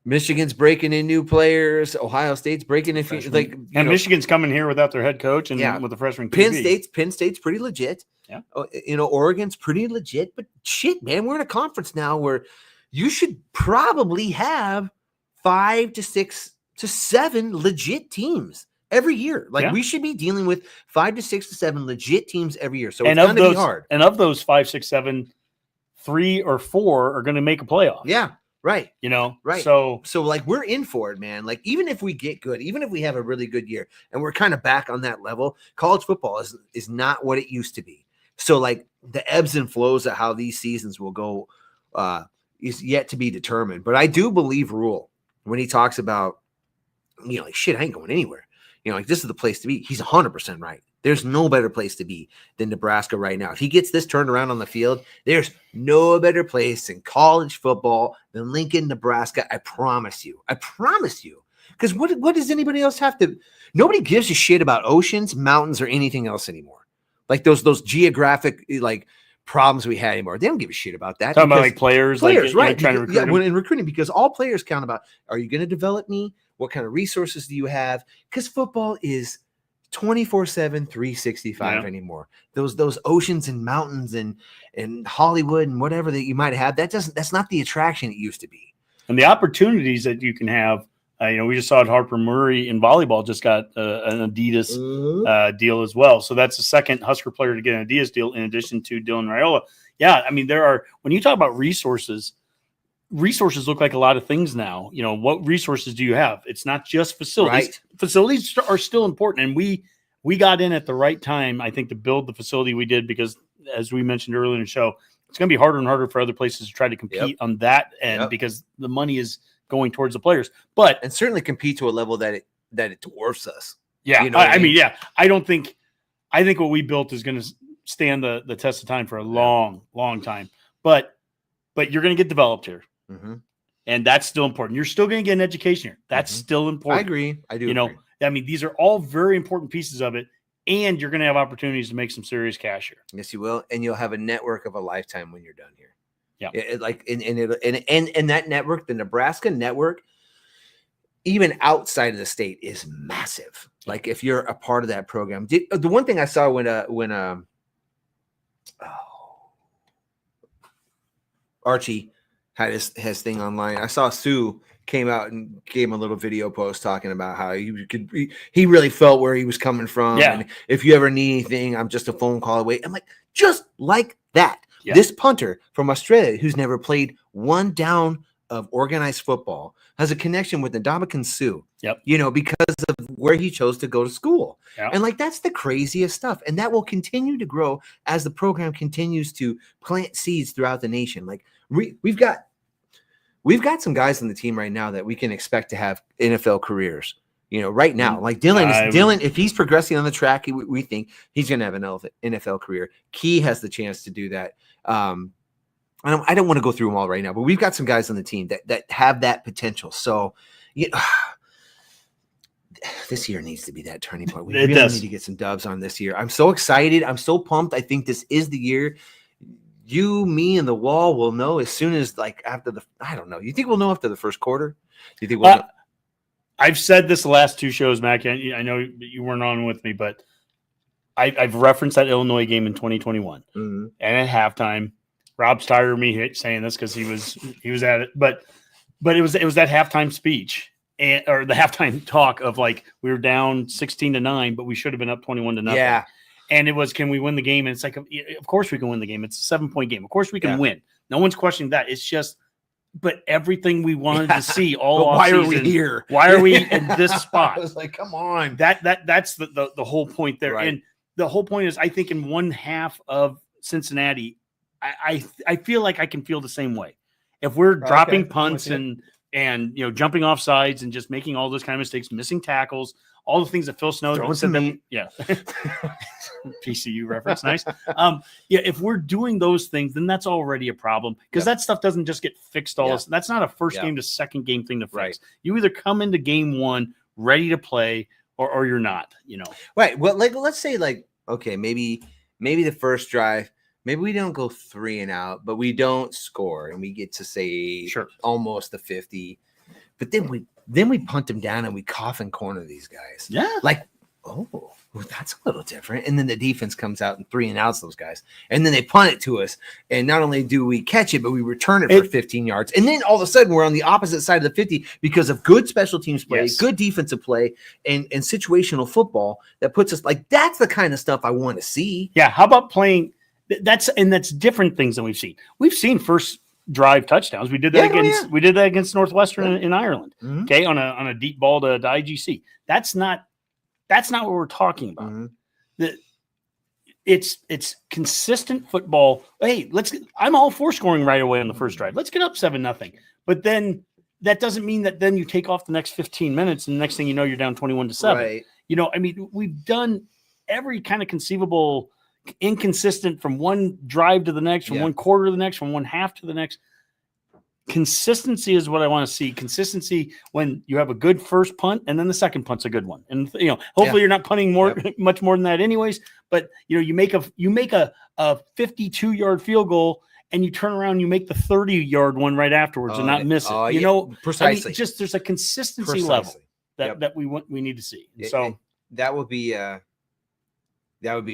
Michigan's breaking in new players. Ohio State's breaking in Michigan's coming here without their head coach and with the freshman QB. Penn State's pretty legit. Yeah. Oregon's pretty legit. But shit, man, we're in a conference now where you should probably have 5 to 6 to 7 legit teams every year. We should be dealing with 5 to 6 to 7 legit teams every year. So it's going to be hard. And of those 5, 6, 7, 3 or 4 are going to make a playoff. Yeah. Right. Right. So we're in for it, man. Like, even if we get good, even if we have a really good year and we're kind of back on that level, college football is not what it used to be. So the ebbs and flows of how these seasons will go is yet to be determined. But I do believe Rule when he talks about, shit, I ain't going anywhere. This is the place to be. He's 100% right. There's no better place to be than Nebraska right now. If he gets this turned around on the field, there's no better place in college football than Lincoln, Nebraska. I promise you. Because what does anybody else have to? Nobody gives a shit about oceans, mountains, or anything else anymore. Like those geographic problems we had anymore. They don't give a shit about that. Talking about players, right? Trying to recruit in recruiting, because all players count about: are you going to develop me? What kind of resources do you have? Because football is 24/7, 365 anymore. Those oceans and mountains and Hollywood and whatever that you might have, that's not the attraction it used to be. And the opportunities that you can have, we just saw it. Harper Murray in volleyball just got an Adidas deal as well. So that's the second Husker player to get an Adidas deal in addition to Dylan Raiola. Yeah, I mean, when you talk about resources look like a lot of things now. What resources do you have? It's not just facilities. Right. Facilities are still important. And we got in at the right time, I think, to build the facility we did, because as we mentioned earlier in the show, it's going to be harder and harder for other places to try to compete on that end because the money is going towards the players, and certainly compete to a level that it dwarfs us. Yeah. I mean, I think what we built is going to stand the test of time for a long, long time, but you're going to get developed here. Mm-hmm. And that's still important. You're still going to get an education here. That's still important. I agree. I do. Agree. I mean, these are all very important pieces of it, and you're going to have opportunities to make some serious cash here. Yes, you will, and you'll have a network of a lifetime when you're done here. Yeah, and that network, the Nebraska network, even outside of the state is massive. Like if you're a part of that program. The one thing I saw when Archie had his thing online, I saw Sue came out and gave him a little video post talking about how he really felt where he was coming from. Yeah. And if you ever need anything, I'm just a phone call away. I'm like, just like that. Yeah. This punter from Australia who's never played one down of organized football has a connection with Ndamukong Suh. Yep. Because of where he chose to go to school. Yep. And like, that's the craziest stuff. And that will continue to grow as the program continues to plant seeds throughout the nation. Like we've got some guys on the team right now that we can expect to have NFL careers, right now. Like Dylan, if he's progressing on the track, we think he's going to have an NFL career. Key has the chance to do that. I don't want to go through them all right now, but we've got some guys on the team that have that potential. So, this year needs to be that turning point. We really need to get some dubs on this year. I'm so excited. I'm so pumped. I think this is the year. You, me, and the wall will know as soon as I don't know. You think we'll know after the first quarter? Do you think we'll know? I've said this the last two shows, Mac. I know you weren't on with me, but I've referenced that Illinois game in 2021. Mm-hmm. And at halftime, Rob's tired of me saying this because he was at it, but it was that halftime speech or the halftime talk of like we were down 16-9, but we should have been up 21-0. Yeah. And it was, can we win the game? And it's like, of course we can win the game. It's a 7-point game. Of course we can win. No one's questioning that. It's just, but everything we wanted to see all why offseason, are we here? Why are we in this spot? I was like, come on. That's the whole point there. Right. And the whole point is, I think in one half of Cincinnati, I feel like I can feel the same way. If we're dropping punts and jumping off sides and just making all those kind of mistakes, missing tackles, all the things that Phil Snow said, PCU reference, nice. If we're doing those things, then that's already a problem because that stuff doesn't just get fixed all this. That's not a first game to second game thing to fix. Right. You either come into game one ready to play or you're not. Right. Well, let's say okay, maybe the first drive. Maybe we don't go 3 and out, but we don't score, and we get to say almost the 50. But then we punt them down and we cough and corner these guys. Yeah, that's a little different. And then the defense comes out and 3 and outs those guys, and then they punt it to us. And not only do we catch it, but we return it for 15 yards. And then all of a sudden we're on the opposite side of the 50 because of good special teams play, good defensive play, and situational football that puts us that's the kind of stuff I want to see. Yeah, how about playing? That's different things than we've seen. We've seen first drive touchdowns. We did that we did that against Northwestern in Ireland. Mm-hmm. Okay, on a deep ball to IGC. That's not what we're talking about. Mm-hmm. It's consistent football. Hey, I'm all for scoring right away on the first drive. Let's get up 7-0. But then that doesn't mean that then you take off the next 15 minutes and the next thing you know you're down 21-7. Right. We've done every kind of conceivable inconsistent from one drive to the next, from one quarter to the next, from one half to the next. Consistency is what I want to see. Consistency when you have a good first punt and then the second punt's a good one. And hopefully you're not punting much more than that anyways, but you make a 52-yard field goal and you turn around and you make the 30-yard one right afterwards and not miss it. Precisely. There's a consistency level that we need to see. So that would be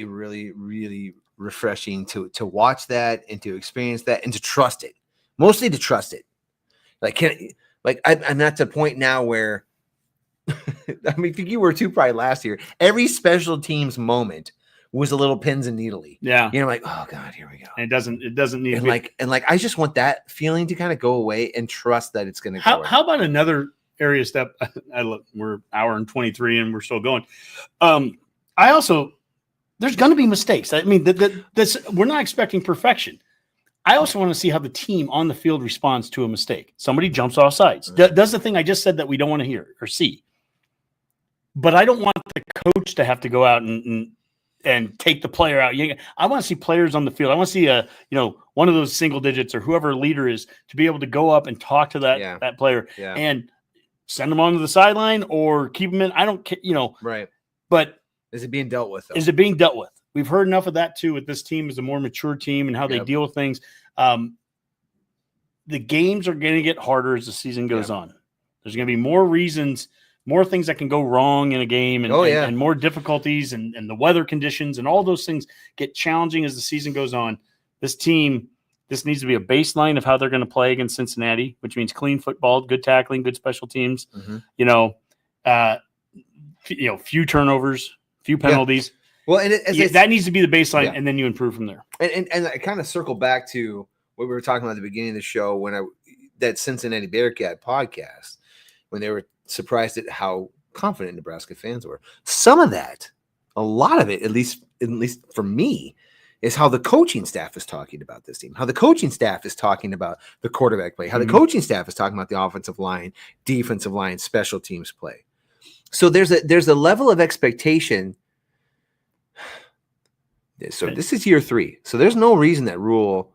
really, really refreshing to watch that and to experience that and to trust it. Mostly to trust it. I'm not to the point now where I think you were too probably last year. Every special teams moment was a little pins and needly. Yeah. Oh God, here we go. And it doesn't need I just want that feeling to kind of go away and trust that it's going to go. How about another area step? We're hour and 23 and we're still going. There's going to be mistakes. I mean, we're not expecting perfection. I also want to see how the team on the field responds to a mistake. Somebody jumps off sides, does the thing I just said that we don't want to hear or see. But I don't want the coach to have to go out and take the player out. I want to see players on the field. I want to see one of those single digits or whoever leader is to be able to go up and talk to that player and send them onto the sideline or keep them in. I don't care, Right. But is it being dealt with? Is it being dealt with? We've heard enough of that too with this team as a more mature team and how they deal with things. The games are going to get harder as the season goes on. There's going to be more reasons, more things that can go wrong in a game, and, and more difficulties, and the weather conditions, and all those things get challenging as the season goes on. This needs to be a baseline of how they're going to play against Cincinnati, which means clean football, good tackling, good special teams. Few turnovers, few penalties. Yeah. Well, and that needs to be the baseline, and then you improve from there. And I kind of circle back to what we were talking about at the beginning of the show when that Cincinnati Bearcat podcast, when they were surprised at how confident Nebraska fans were. Some of that, a lot of it, at least for me, is how the coaching staff is talking about this team, how the coaching staff is talking about the quarterback play, how the coaching staff is talking about the offensive line, defensive line, special teams play. So there's a level of expectation. So this is year 3. So there's no reason that Rule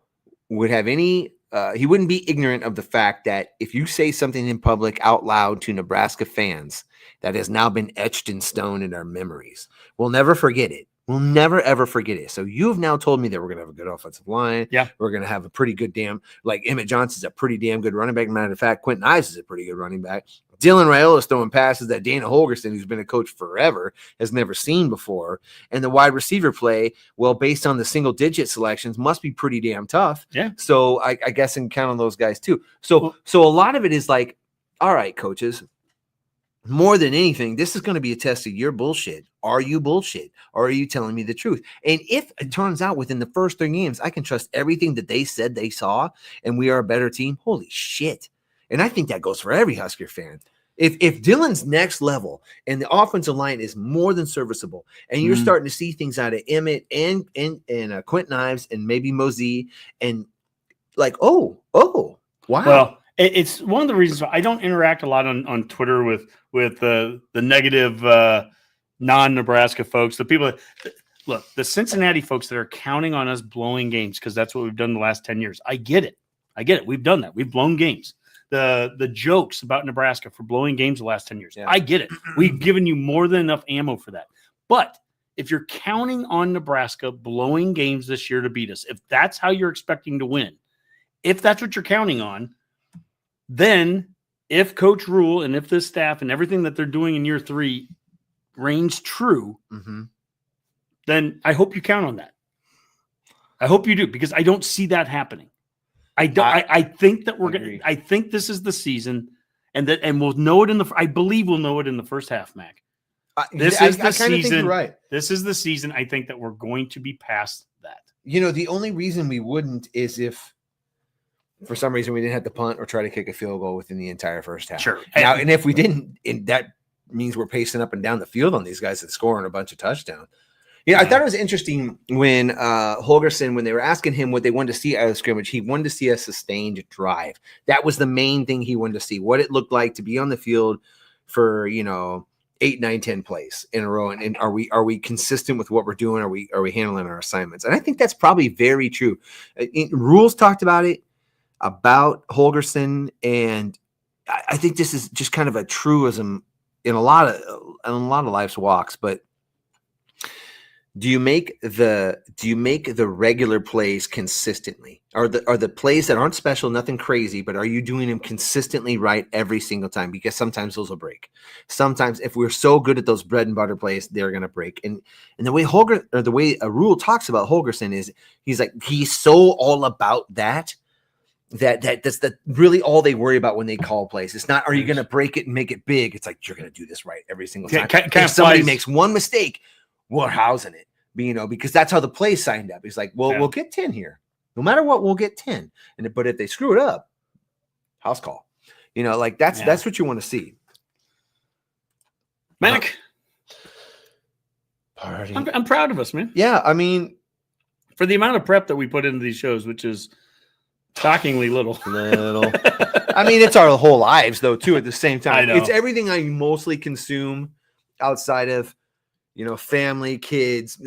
would have any he wouldn't be ignorant of the fact that if you say something in public out loud to Nebraska fans that has now been etched in stone in our memories, we'll never forget it. We'll never, ever forget it. So you've now told me that we're going to have a good offensive line. Yeah. We're going to have a pretty good Emmett Johnson's a pretty damn good running back. Matter of fact, Quentin Ives is a pretty good running back. Dylan Raiola's throwing passes that Dana Holgerson, who's been a coach forever, has never seen before. And the wide receiver play, well, based on the single-digit selections, must be pretty damn tough. Yeah. So I guess I can count on those guys too. So a lot of it is like, all right, coaches, more than anything, this is going to be a test of your bullshit. Are you bullshit? Or are you telling me the truth? And if it turns out within the first 3 games, I can trust everything that they said they saw, and we are a better team, holy shit. And I think that goes for every Husker fan. If Dylan's next level and the offensive line is more than serviceable, and you're starting to see things out of Emmett and Quentin Ives and maybe Mosey, and like, oh, wow. Well, it's one of the reasons why I don't interact a lot on Twitter with the negative non-Nebraska folks, the people that look, the Cincinnati folks that are counting on us blowing games because that's what we've done the last 10 years. I get it. We've done that. We've blown games. The jokes about Nebraska for blowing games the last 10 years. Yeah. I get it. We've given you more than enough ammo for that. But if you're counting on Nebraska blowing games this year to beat us, if that's how you're expecting to win, if that's what you're counting on, then if Coach Rule and if this staff and everything that they're doing in year 3 reigns true, then I hope you count on that. I hope you do, because I don't see that happening. I think that we're going to, I think this is the season, and we'll know it I believe we'll know it in the first half, Mac. This is the season. Think you're right. This is the season. I think that we're going to be past that. The only reason we wouldn't is if for some reason we didn't have to punt or try to kick a field goal within the entire first half. Sure. Now, and if we didn't, that means we're pacing up and down the field on these guys that scoring a bunch of touchdowns. I thought it was interesting when Holgerson, when they were asking him what they wanted to see out of scrimmage, he wanted to see a sustained drive. That was the main thing he wanted to see, what it looked like to be on the field for, 8, 9, 10 plays in a row. And are we consistent with what we're doing? Are we handling our assignments? And I think that's probably very true. Rules talked about it, about Holgerson, and I think this is just kind of a truism in a lot of life's walks. But do you make the regular plays consistently? Are the plays that aren't special, nothing crazy, but are you doing them consistently right every single time? Because sometimes those will break. Sometimes if we're so good at those bread and butter plays, they're going to break. And the way Rule talks about Holgerson is he's so all about that's really all they worry about when they call plays. It's not, are you going to break it and make it big? It's like, you're going to do this right every single time. If somebody makes one mistake, we're housing it, because that's how the play signed up. He's like, well, we'll get 10 here. No matter what, we'll get 10. But if they screw it up, house call. That's what you want to see. Mac, party. I'm proud of us, man. Yeah, I mean, for the amount of prep that we put into these shows, which is shockingly little. I mean, it's our whole lives, though, too, at the same time. I know. It's everything I mostly consume outside of family, kids.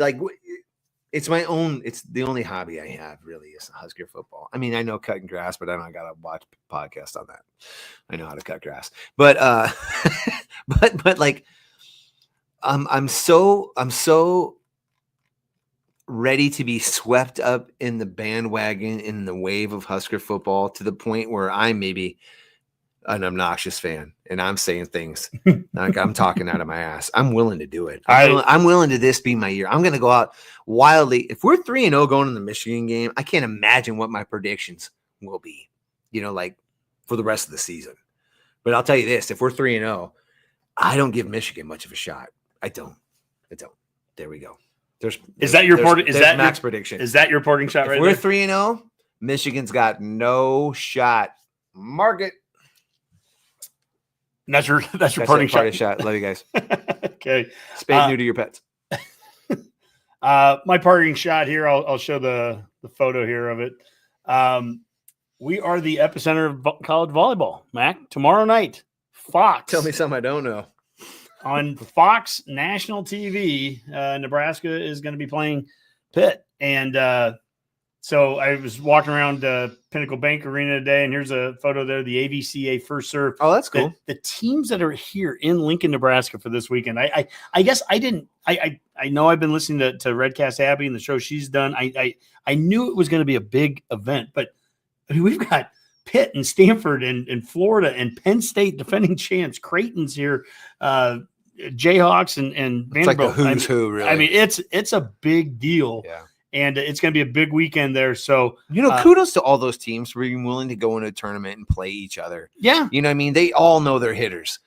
It's my own. It's the only hobby I have, really, is Husker football. I mean, I know cutting grass, but I don't got to watch a podcast on that. I know how to cut grass, but I'm so ready to be swept up in the bandwagon in the wave of Husker football to the point where an obnoxious fan and I'm saying things like I'm talking out of my ass, I'm willing to do it. I'm willing to this be my year. I'm going to go out wildly. If we're 3-0 going in the Michigan game, I can't imagine what my predictions will be, like for the rest of the season. But I'll tell you this, if we're 3-0, I don't give Michigan much of a shot. I don't. There we go. Is that Mac's prediction? Is that your parting shot right there? We're 3-0. Michigan's got no shot. Mark it. That's your parting shot. Love you guys. Okay. Spay new to your pets. My parting shot here. I'll show the photo here of it. We are the epicenter of college volleyball, Mac. Tomorrow night, Fox. Tell me something I don't know. On Fox National TV, Nebraska is going to be playing Pitt. And so I was walking around Pinnacle Bank Arena today, and here's a photo there, the AVCA First Serve. Oh, that's cool. The teams that are here in Lincoln, Nebraska for this weekend. I guess I didn't – I know I've been listening to Redcast Abby and the show she's done. I knew it was going to be a big event, but I mean, we've got Pitt and Stanford and Florida and Penn State defending champs. Creighton's here, Jayhawks and Vanderbilt. It's like a who's who, really. I mean, it's a big deal. Yeah. And it's going to be a big weekend there. So, kudos to all those teams for being willing to go into a tournament and play each other. Yeah. You know what I mean? They all know their hitters.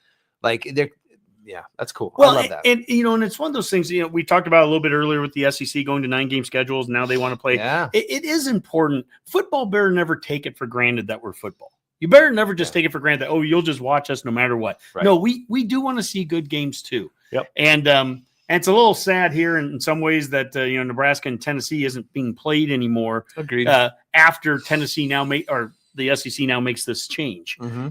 That's cool. Well, I love that. And it's one of those things, we talked about a little bit earlier with the SEC going to 9-game schedules. Now they want to play. Yeah. It is important. Football better never take it for granted that we're football. You better never just take it for granted that, you'll just watch us no matter what. Right. No, we do want to see good games too. Yep. And it's a little sad here in some ways that Nebraska and Tennessee isn't being played anymore. Agreed. After Tennessee or the SEC now makes this change. Mm-hmm.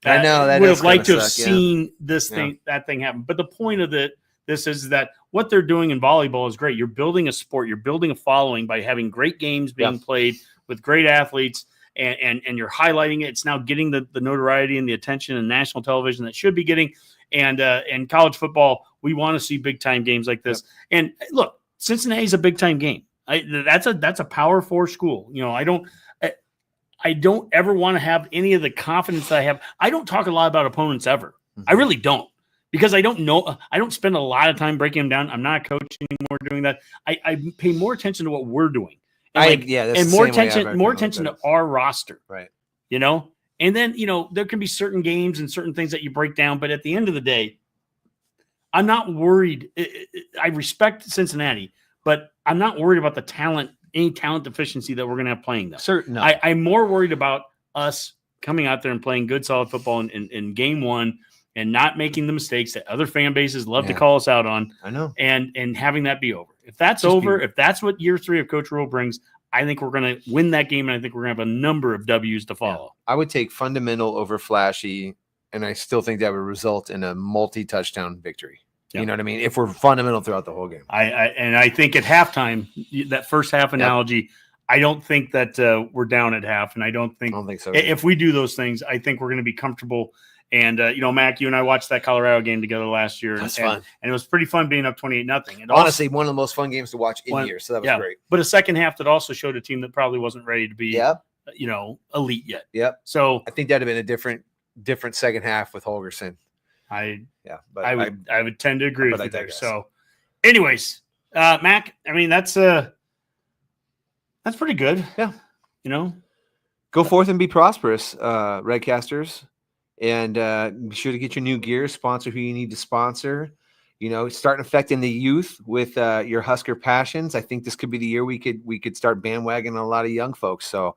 I know that would have liked to have seen that thing happen. But the point of this is that what they're doing in volleyball is great. You're building a sport. You're building a following by having great games being played with great athletes, and you're highlighting it. It's now getting the notoriety and the attention and national television that should be getting. And college football, we want to see big time games like this. Yep. And look, Cincinnati's a big time game. That's a Power 4 school. I don't ever want to have any of the confidence that I have. I don't talk a lot about opponents ever. Mm-hmm. I really don't, because I don't know. I don't spend a lot of time breaking them down. I'm not a coach anymore doing that. I pay more attention to what we're doing. And more attention to our roster. Right. And then, there can be certain games and certain things that you break down. But at the end of the day, I'm not worried. I respect Cincinnati, but I'm not worried about any talent deficiency that we're going to have playing them. Certainly. I'm more worried about us coming out there and playing good, solid football in game one and not making the mistakes that other fan bases love to call us out on. I know. And having that be over. If that's over, if that's what year 3 of Coach Rule brings, I think we're going to win that game, and I think we're going to have a number of W's to follow. I would take fundamental over flashy, and I still think that would result in a multi-touchdown victory. Yep. You know what I mean? If we're fundamental throughout the whole game. I think at halftime, that first half analogy, I don't think that we're down at half, and I don't think so. If we do those things, I think we're going to be comfortable. And Mac, you and I watched that Colorado game together last year. That's fun, and it was pretty fun being up 28-0. And honestly, one of the most fun games to watch in years. So that was great. But a second half that also showed a team that probably wasn't ready to be, elite yet. Yep. So I think that'd have been a different second half with Holgerson. I would tend to agree with you there. So, anyways, Mac, I mean that's pretty good. Yeah. Go forth and be prosperous, Redcasters. And be sure to get your new gear, sponsor who you need to sponsor. Start affecting the youth with your Husker passions. I think this could be the year we could start bandwagoning a lot of young folks. So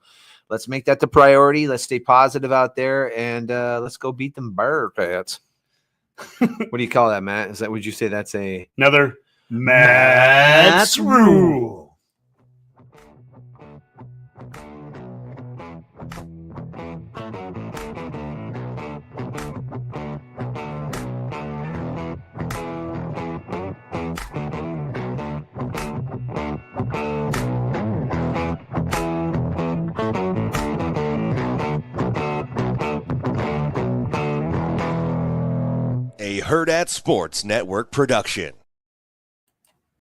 let's make that the priority. Let's stay positive out there, and let's go beat them Bearcats. What do you call that, Matt? Would you say that's another Matt's rule? A Herd at Sports Network production.